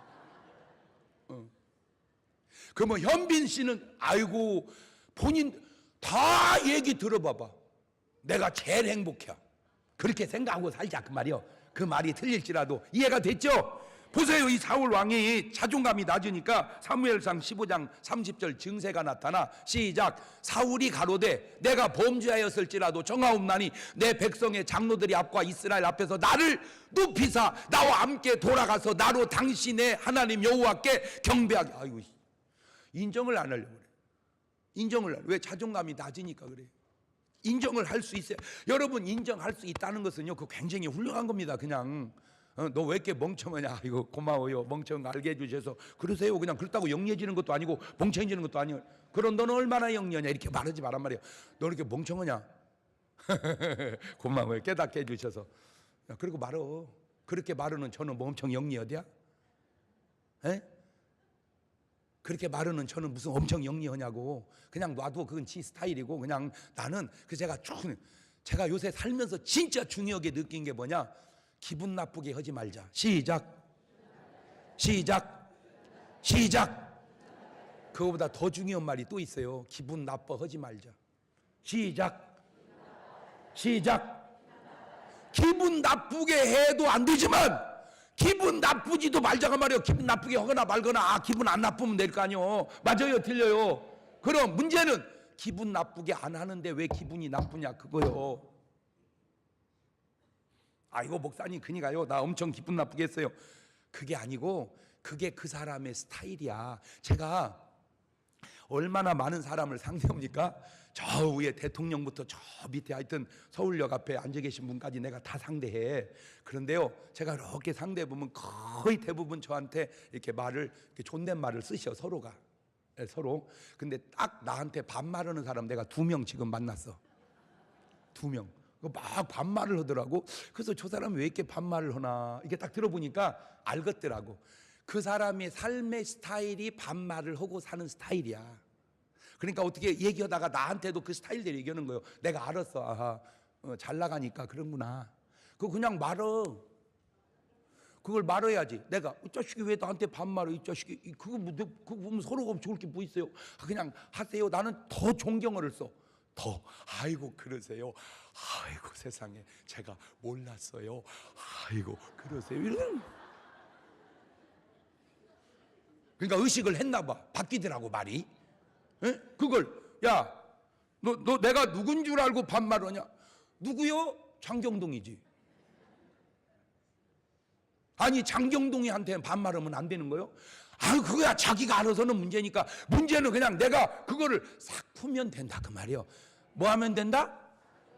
그러면 현빈 씨는 아이고 본인 다 얘기 들어봐봐. 내가 제일 행복해. 그렇게 생각하고 살자 그 말이요. 그 말이 틀릴지라도 이해가 됐죠? 보세요. 이 사울 왕이 자존감이 낮으니까 사무엘상 15장 30절 증세가 나타나. 시작. 사울이 가로되 내가 범죄하였을지라도 정하옵나니 내 백성의 장로들이 앞과 이스라엘 앞에서 나를 눕히사 나와 함께 돌아가서 나로 당신의 하나님 여호와께 경배하게. 아이고 인정을 안 하려고 그래. 인정을 왜? 자존감이 낮으니까 그래. 인정을 할 수 있어요. 여러분 인정할 수 있다는 것은요 그 굉장히 훌륭한 겁니다. 그냥 너 왜 이렇게 멍청하냐? 이거 고마워요. 멍청 알게 해주셔서 그러세요. 그냥 그렇다고 영리해지는 것도 아니고 멍청해지는 것도 아니에요. 그럼 너는 얼마나 영리하냐? 이렇게 말하지 말란 말이에요. 너 이렇게 멍청하냐? 고마워요. 깨닫게 해주셔서. 그리고 말어. 그렇게 말하는 저는 뭐 엄청 영리하냐? 에? 그렇게 말하는 저는 무슨 엄청 영리하냐고. 그냥 놔도 그건 지 스타일이고 그냥 나는 그 제가 요새 살면서 진짜 중요하게 느낀 게 뭐냐? 기분 나쁘게 하지 말자. 시작. 시작. 시작. 그거보다 더 중요한 말이 또 있어요. 기분 나빠하지 말자. 시작. 시작. 기분 나쁘게 해도 안 되지만 기분 나쁘지도 말자가 말이에요. 기분 나쁘게 하거나 말거나 기분 안 나쁘면 될 거 아니에요. 맞아요 틀려요? 그럼 문제는 기분 나쁘게 안 하는데 왜 기분이 나쁘냐 그거요. 아이고 목사님 그니까요 나 엄청 기분 나쁘게 했어요. 그게 아니고 그게 그 사람의 스타일이야. 제가 얼마나 많은 사람을 상대합니까? 저 위에 대통령부터 저 밑에 하여튼 서울역 앞에 앉아 계신 분까지 내가 다 상대해. 그런데요 제가 이렇게 상대해 보면 거의 대부분 저한테 이렇게 이렇게 존댓말을 쓰셔. 서로가 서로. 근데 딱 나한테 반말하는 사람 내가 2명 지금 만났어. 2명 막 반말을 하더라고. 그래서 저 사람이 왜 이렇게 반말을 하나 이게 딱 들어보니까 알겠더라고. 그 사람의 삶의 스타일이 반말을 하고 사는 스타일이야. 그러니까 어떻게 얘기하다가 나한테도 그 스타일대로 얘기하는 거예요. 내가 알았어. 아하, 잘 나가니까 그런구나. 그거 그냥 말어. 그걸 말해야지. 내가 이 자식이 왜 나한테 반말해? 이 자식이 그거 보면 서로가 좋을 게 뭐 있어요? 그냥 하세요. 나는 더 존경어를 써. 더. 아이고 그러세요. 아이고 세상에 제가 몰랐어요. 아이고 그러세요. 이런. 그러니까 의식을 했나 봐. 바뀌더라고 말이. 에? 그걸 야 너 내가 누군 줄 알고 반말하냐? 누구요? 장경동이지. 아니 장경동이한테 반말하면 안 되는 거요? 그거야 자기가 알아서는 문제니까. 문제는 그냥 내가 그거를 싹 풀면 된다 그 말이에요. 뭐 하면 된다?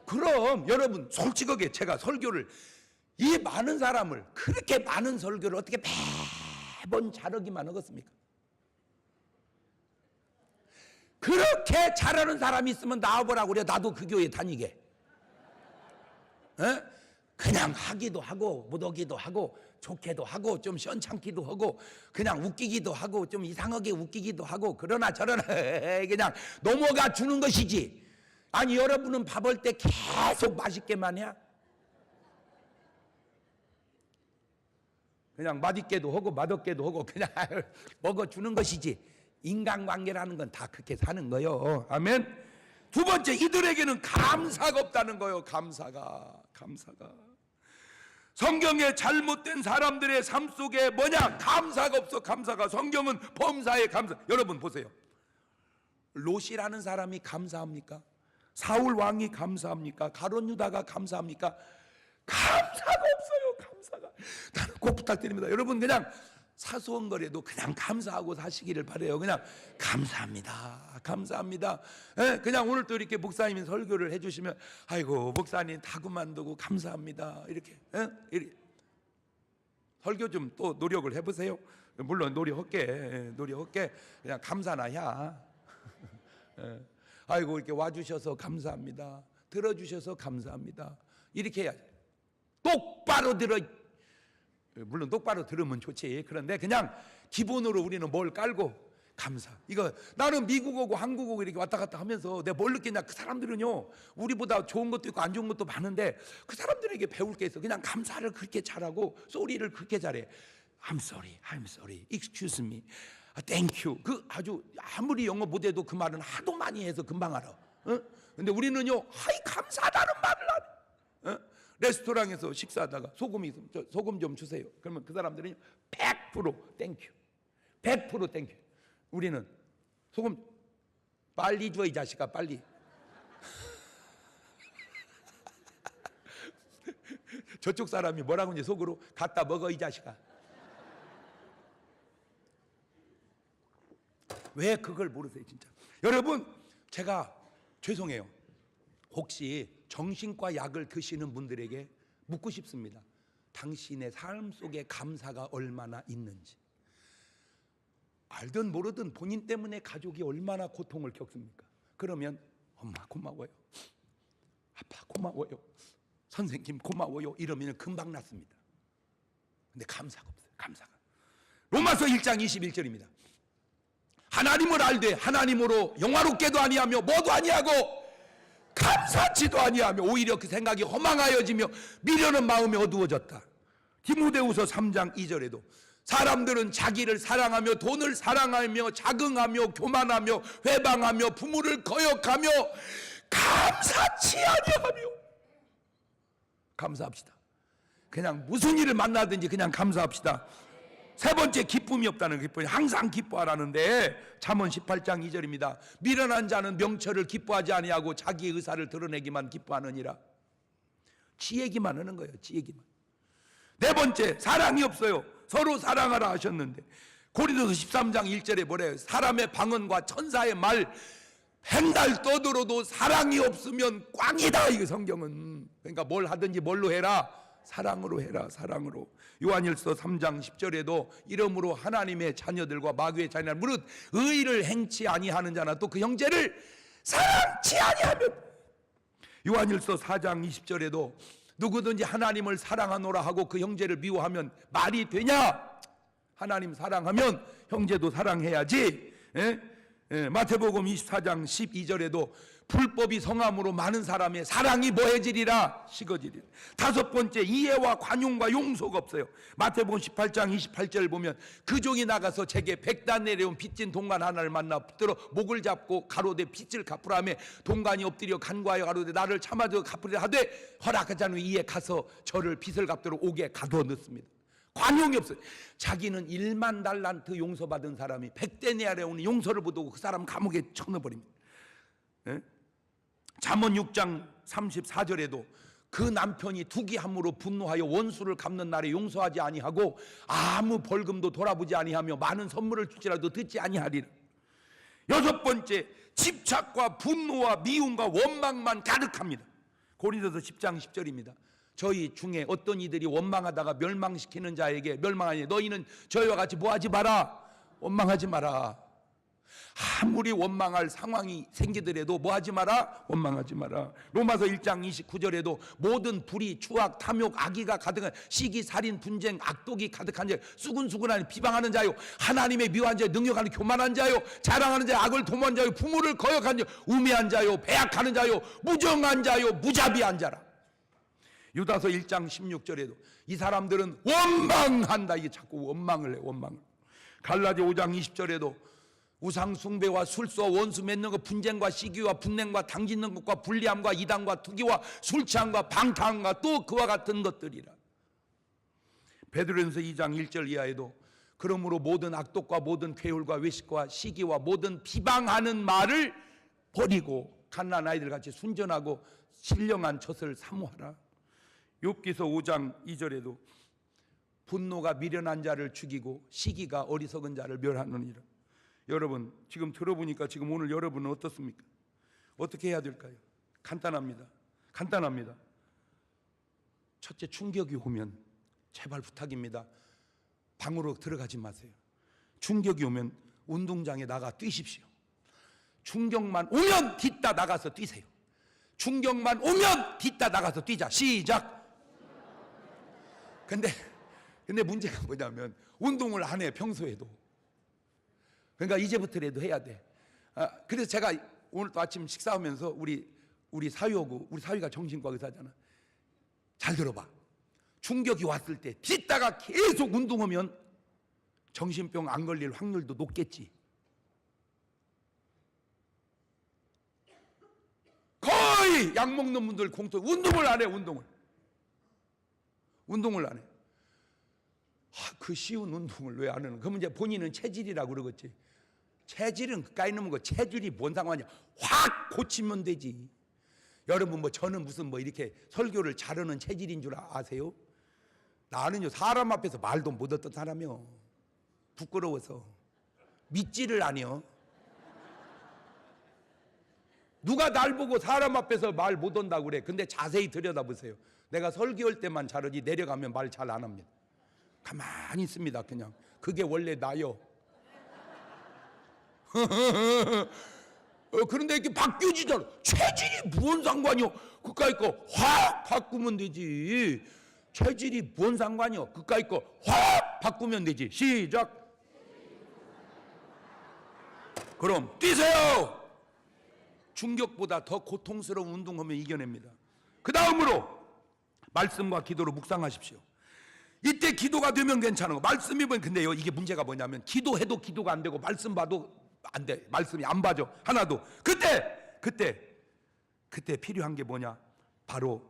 그럼 여러분 솔직하게 제가 설교를 이 많은 사람을 그렇게 많은 설교를 어떻게 매번 잘하기만 하겠습니까? 그렇게 잘하는 사람이 있으면 나와보라고 그래. 나도 그 교회 다니게. 에? 그냥 하기도 하고 못하기도 하고 좋게도 하고 좀 시원찮기도 하고 그냥 웃기기도 하고 좀 이상하게 웃기기도 하고 그러나 저러나 그냥 넘어가 주는 것이지. 아니 여러분은 밥 할 때 계속 맛있게만 해? 그냥 맛있게도 하고 맛없게도 하고 그냥 먹어주는 것이지. 인간관계라는 건 다 그렇게 사는 거요. 아멘. 두 번째, 이들에게는 감사가 없다는 거요. 감사가. 성경에 잘못된 사람들의 삶 속에 뭐냐? 감사가 없어. 감사가. 성경은 범사에 감사. 여러분 보세요. 롯이라는 사람이 감사합니까? 사울 왕이 감사합니까? 가룟 유다가 감사합니까? 감사가 없어요. 감사가. 나는 꼭 부탁드립니다. 여러분 그냥 사소한 거라도 그냥 감사하고 사시기를 바래요. 그냥 감사합니다. 감사합니다. 예, 그냥 오늘 또 이렇게 목사님이 설교를 해주시면 아이고 목사님 다 그만두고 감사합니다. 이렇게, 이렇게. 설교 좀 또 노력을 해보세요. 물론 노력할게. 그냥 감사나 야. 아이고 이렇게 와주셔서 감사합니다. 들어주셔서 감사합니다. 이렇게 해야지. 똑바로 들어. 물론 똑바로 들으면 좋지. 그런데 그냥 기본으로 우리는 뭘 깔고 감사. 이거 나는 미국하고 한국하고 이렇게 왔다 갔다 하면서 내가 뭘 느끼냐, 그 사람들은요 우리보다 좋은 것도 있고 안 좋은 것도 많은데 그 사람들에게 배울 게 있어. 그냥 감사를 그렇게 잘하고 쏘리를 그렇게 잘해. I'm sorry, excuse me, thank you. 그 아주 아무리 영어 못해도 그 말은 하도 많이 해서 금방 알아. 근데 우리는요 하이 감사하다는 말을 안 해. 레스토랑에서 식사하다가 소금이 있으면 소금 좀 주세요. 그러면 그 사람들은 100% 땡큐, 100% 땡큐. 우리는 소금 빨리 줘 이 자식아, 빨리. 저쪽 사람이 뭐라고 이제 속으로 갖다 먹어 이 자식아. 왜 그걸 모르세요 진짜. 여러분 제가 죄송해요. 혹시 정신과 약을 드시는 분들에게 묻고 싶습니다. 당신의 삶 속에 감사가 얼마나 있는지. 알든 모르든 본인 때문에 가족이 얼마나 고통을 겪습니까? 그러면 엄마 고마워요, 아빠 고마워요, 선생님 고마워요 이러면 금방 낫습니다. 근데 감사가 없어요. 감사가. 로마서 1장 21절입니다. 하나님을 알되 하나님으로 영화롭게도 아니하며 뭐도 아니하고 감사치도 아니하며 오히려 그 생각이 허망하여지며 미련한 마음이 어두워졌다. 디모데후서 3장 2절에도 사람들은 자기를 사랑하며 돈을 사랑하며 자긍하며 교만하며 회방하며 부모를 거역하며 감사치 아니하며. 감사합시다. 그냥 무슨 일을 만나든지 그냥 감사합시다. 세 번째, 기쁨이 없다는 기쁨이 항상 기뻐하라는데 잠언 18장 2절입니다. 미련한 자는 명철을 기뻐하지 아니하고 자기 의사를 드러내기만 기뻐하느니라. 지 얘기만 하는 거예요. 지 얘기만. 네 번째, 사랑이 없어요. 서로 사랑하라 하셨는데 고린도서 13장 1절에 뭐래요? 사람의 방언과 천사의 말 백날 떠들어도 사랑이 없으면 꽝이다. 이거 성경은. 그러니까 뭘 하든지 뭘로 해라? 사랑으로 해라. 사랑으로. 요한일서 3장 10절에도 이러므로 하나님의 자녀들과 마귀의 자녀들 무릇 의를 행치 아니하는 자나 또 그 형제를 사랑치 아니하면. 요한일서 4장 20절에도 누구든지 하나님을 사랑하노라 하고 그 형제를 미워하면 말이 되냐? 하나님 사랑하면 형제도 사랑해야지. 마태복음 24장 12절에도 불법이 성함으로 많은 사람의 사랑이 뭐해지리라? 식어지리라. 다섯 번째, 이해와 관용과 용서가 없어요. 마태복음 18장 28절 보면 그 종이 나가서 제게 100단 내려온 빚진 동관 하나를 만나 붙들어 목을 잡고 가로되 빚을 갚으라며 동관이 엎드려 간과하여 가로되 나를 참아줘 갚으리라 하되 허락하지 않으면 이에 가서 저를 빚을 갚도록 옥에 가둬 넣습니다. 관용이 없어요. 자기는 1만 달란트 용서받은 사람이 100대 내려오는 용서를 못하고 그 사람 감옥에 쳐넣어버립니다. 잠언 6장 34절에도 그 남편이 투기함으로 분노하여 원수를 갚는 날에 용서하지 아니하고 아무 벌금도 돌아보지 아니하며 많은 선물을 줄지라도 듣지 아니하리라. 여섯 번째, 집착과 분노와 미움과 원망만 가득합니다. 고린도서 10장 10절입니다. 저희 중에 어떤 이들이 원망하다가 멸망시키는 자에게 멸망하니 너희는 저희와 같이 뭐하지 마라? 원망하지 마라. 아무리 원망할 상황이 생기더라도 뭐하지 마라? 원망하지 마라. 로마서 1장 29절에도 모든 불의, 추악, 탐욕, 악의가 가득한 시기, 살인, 분쟁, 악독이 가득한 자, 수군수군하니 비방하는 자요, 하나님의 미워한 자요, 능력하는 교만한 자요, 자랑하는 자요, 악을 도모한 자요, 부모를 거역한 자요, 우매한 자요, 배약하는 자요, 무정한 자요, 무자비한 자라. 유다서 1장 16절에도 이 사람들은 원망한다. 이게 자꾸 원망을 해. 원망을. 갈라디 5장 20절에도 우상 숭배와 술수와 원수 맺는 것, 분쟁과 시기와 분냉과 당짓는 것과 불리함과 이단과 투기와 술취함과 방탕함과 또 그와 같은 것들이라. 베드로전서 2장 1절 이하에도 그러므로 모든 악독과 모든 괴울과 외식과 시기와 모든 비방하는 말을 버리고 갓난 아이들 같이 순전하고 신령한 젖을 사모하라. 욥기서 5장 2절에도 분노가 미련한 자를 죽이고 시기가 어리석은 자를 멸하느니라. 여러분 지금 들어보니까 지금 오늘 여러분은 어떻습니까? 어떻게 해야 될까요? 간단합니다. 간단합니다. 첫째, 충격이 오면 제발 부탁입니다. 방으로 들어가지 마세요. 충격이 오면 운동장에 나가 뛰십시오. 충격만 오면 딛다 나가서 뛰세요. 충격만 오면 딛다 나가서 뛰자. 시작. 근데 근데 문제가 뭐냐면 운동을 안 해, 평소에도. 그러니까 이제부터라도 해야 돼. 그래서 제가 오늘 또 아침 식사하면서 우리 사위하고, 우리 사위가 정신과 의사잖아. 잘 들어봐. 충격이 왔을 때 딛다가 계속 운동하면 정신병 안 걸릴 확률도 높겠지. 거의 약 먹는 분들 공통 운동을 안 해. 운동을 안 해. 그 쉬운 운동을 왜 안 하는? 그러면 이제 본인은 체질이라고 그러겠지. 체질은 그까이 놈은 거 체질이 뭔 상관이야. 확 고치면 되지. 여러분 뭐 저는 무슨 뭐 이렇게 설교를 잘하는 체질인 줄 아세요? 나는요 사람 앞에서 말도 못 듣던 사람이요. 부끄러워서 믿지를 않여. 누가 날 보고 사람 앞에서 말 못 한다고 그래. 근데 자세히 들여다보세요. 내가 설교할 때만 잘하지 내려가면 말 잘 안 합니다. 가만히 있습니다. 그냥 그게 원래 나요. 그런데 이렇게 바뀌어지잖아. 체질이 뭔 상관이요? 그까이 거 확 바꾸면 되지. 체질이 뭔 상관이요? 그까이 거 확 바꾸면 되지. 시작. 그럼 뛰세요. 충격보다 더 고통스러운 운동하면 이겨냅니다. 그 다음으로 말씀과 기도로 묵상하십시오. 이때 기도가 되면 괜찮은 거. 말씀이 보면 근데요 이게 문제가 뭐냐면 기도해도 기도가 안 되고 말씀 봐도 안 돼. 말씀이 안 봐줘. 하나도. 그때 필요한 게 뭐냐? 바로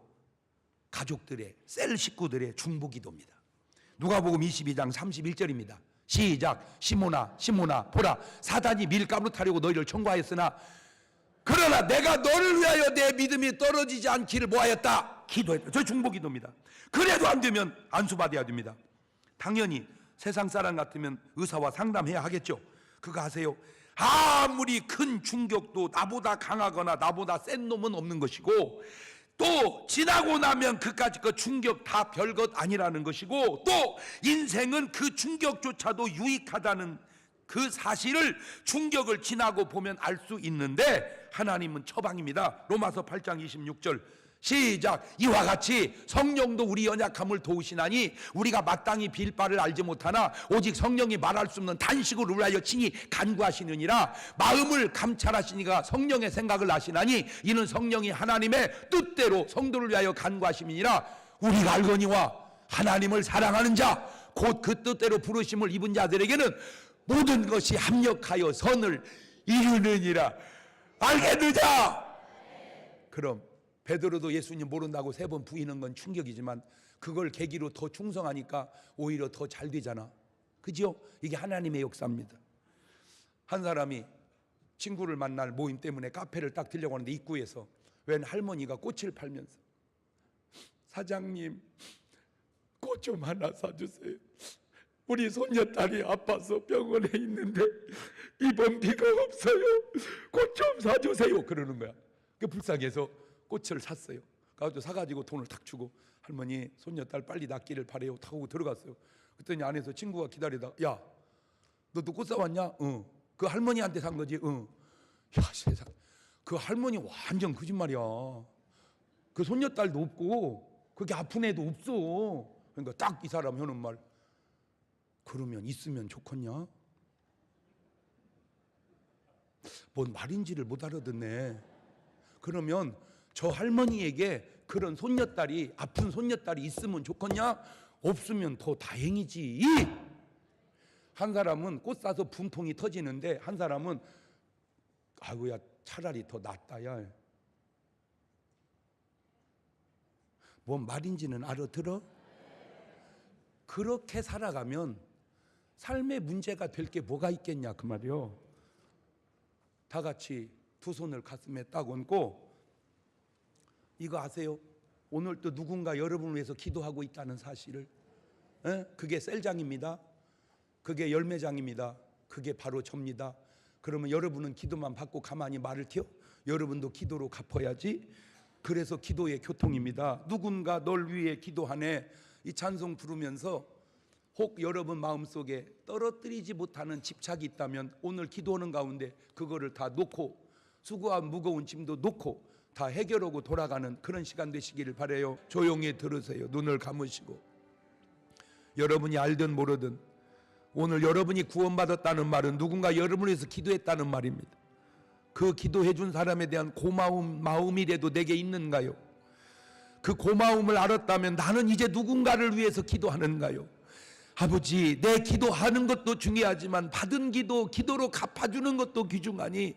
가족들의 셀 식구들의 중보 기도입니다. 누가복음 22장 31절입니다. 시작. 시몬아 보라 사단이 밀가루 타려고 너희를 청구하였으나 그러나 내가 너를 위하여 내 믿음이 떨어지지 않기를 모하였다. 기도했다. 저 중보 기도입니다. 그래도 안 되면 안수받아야 됩니다. 당연히 세상 사람 같으면 의사와 상담해야 하겠죠. 그거 아세요? 아무리 큰 충격도 나보다 강하거나 나보다 센 놈은 없는 것이고 또 지나고 나면 그까짓 그 충격 다 별것 아니라는 것이고 또 인생은 그 충격조차도 유익하다는 그 사실을 충격을 지나고 보면 알 수 있는데 하나님은 처방입니다. 로마서 8장 26절 시작. 이와 같이 성령도 우리 연약함을 도우시나니 우리가 마땅히 빌 바를 알지 못하나 오직 성령이 말할 수 없는 단식을 위하여 친히 간구하시느니라. 마음을 감찰하시니가 성령의 생각을 아시나니 이는 성령이 하나님의 뜻대로 성도를 위하여 간구하심이니라. 우리가 알거니와 하나님을 사랑하는 자 곧 그 뜻대로 부르심을 입은 자들에게는 모든 것이 합력하여 선을 이루느니라. 알겠느냐? 그럼 베드로도 예수님 모른다고 3번 부인한 건 충격이지만 그걸 계기로 더 충성하니까 오히려 더 잘 되잖아. 그죠? 이게 하나님의 역사입니다. 한 사람이 친구를 만날 모임 때문에 카페를 딱 들려가는데 입구에서 웬 할머니가 꽃을 팔면서 사장님 꽃 좀 하나 사주세요. 우리 손녀딸이 아파서 병원에 있는데 입원비가 없어요. 꽃 좀 사주세요. 그러는 거야. 그 불쌍해서 꽃을 샀어요. 가지고 사가지고 돈을 탁 주고 할머니 손녀딸 빨리 낫기를 바래요. 타고 들어갔어요. 그랬더니 안에서 친구가 기다리다가 야 너도 꽃 사왔냐? 응. 그 할머니한테 산 거지? 응. 야 세상 그 할머니 완전 거짓말이야. 그 손녀딸도 없고 그게 아픈 애도 없어. 그러니까 딱 이 사람 하는 말 그러면 있으면 좋겠냐? 뭔 말인지를 못 알아듣네. 그러면 저 할머니에게 그런 손녀딸이 아픈 손녀딸이 있으면 좋겠냐? 없으면 더 다행이지. 한 사람은 꽃 사서 분통이 터지는데 한 사람은 아이고야 차라리 더 낫다. 야. 뭔 말인지는 알아들어? 그렇게 살아가면 삶의 문제가 될 게 뭐가 있겠냐 그 말이요. 다 같이 두 손을 가슴에 딱 얹고 이거 아세요? 오늘 또 누군가 여러분을 위해서 기도하고 있다는 사실을. 그게 셀장입니다. 그게 열매장입니다. 그게 바로 접니다. 그러면 여러분은 기도만 받고 가만히 말을 튀어? 여러분도 기도로 갚아야지. 그래서 기도의 교통입니다. 누군가 널 위해 기도하네. 이 찬송 부르면서 혹 여러분 마음속에 떨어뜨리지 못하는 집착이 있다면 오늘 기도하는 가운데 그거를 다 놓고 수고한 무거운 짐도 놓고 다 해결하고 돌아가는 그런 시간 되시기를 바라요. 조용히 들으세요. 눈을 감으시고 여러분이 알든 모르든 오늘 여러분이 구원받았다는 말은 누군가 여러분을 위해서 기도했다는 말입니다. 그 기도해 준 사람에 대한 고마움 마음이라도 내게 있는가요? 그 고마움을 알았다면 나는 이제 누군가를 위해서 기도하는가요? 아버지, 내 기도하는 것도 중요하지만 받은 기도로 갚아주는 것도 귀중하니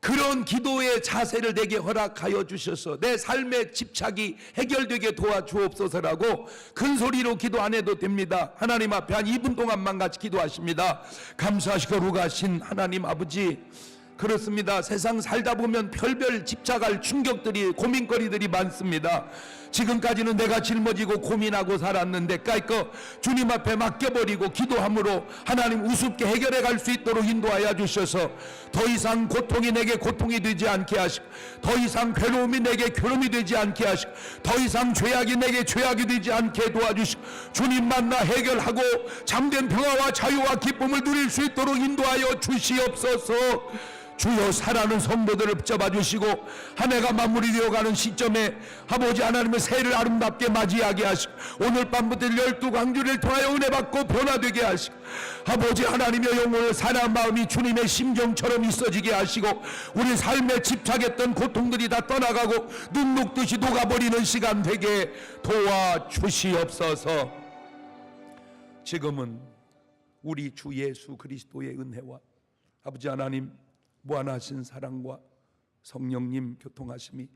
그런 기도의 자세를 내게 허락하여 주셔서 내 삶의 집착이 해결되게 도와주옵소서라고 큰 소리로 기도 안 해도 됩니다. 하나님 앞에 한 2분 동안만 같이 기도하십니다. 감사하시고 거룩하신 하나님 아버지, 그렇습니다. 세상 살다 보면 별별 집착할 충격들이, 고민거리들이 많습니다. 지금까지는 내가 짊어지고 고민하고 살았는데 까이꺼 주님 앞에 맡겨버리고 기도함으로 하나님 우습게 해결해 갈 수 있도록 인도하여 주셔서 더 이상 고통이 내게 고통이 되지 않게 하시고, 더 이상 괴로움이 내게 괴로움이 되지 않게 하시고, 더 이상 죄악이 내게 죄악이 되지 않게 도와주시고, 주님 만나 해결하고 참된 평화와 자유와 기쁨을 누릴 수 있도록 인도하여 주시옵소서. 주여, 사랑하는 성도들을 붙잡아 주시고 한 해가 마무리되어 가는 시점에 아버지 하나님의 새해를 아름답게 맞이하게 하시고, 오늘 밤부터 12광주를 통하여 은혜 받고 변화되게 하시고, 아버지 하나님의 영혼을 사랑하는 마음이 주님의 심정처럼 있어지게 하시고, 우리 삶에 집착했던 고통들이 다 떠나가고 눈 녹듯이 녹아버리는 시간 되게 도와주시옵소서. 지금은 우리 주 예수 그리스도의 은혜와 아버지 하나님 무한하신 사랑과 성령님 교통하심이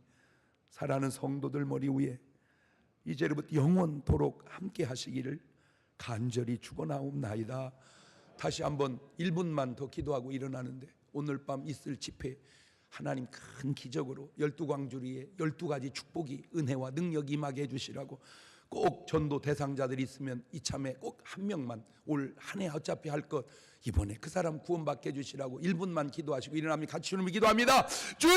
사랑하는 성도들 머리 위에 이제부터 영원토록 함께 하시기를 간절히 축원하옵나이다. 다시 한번 1분만 더 기도하고 일어나는데, 오늘 밤 있을 집회 하나님 큰 기적으로 12광주리에 12가지 축복이, 은혜와 능력이 임하게 해주시라고, 꼭 전도 대상자들이 있으면 이참에 꼭 한 명만, 올 한 해 어차피 할 것 이번에 그 사람 구원받게 해주시라고 1분만 기도하시고 일어나면 같이 주님을 기도합니다. 주여!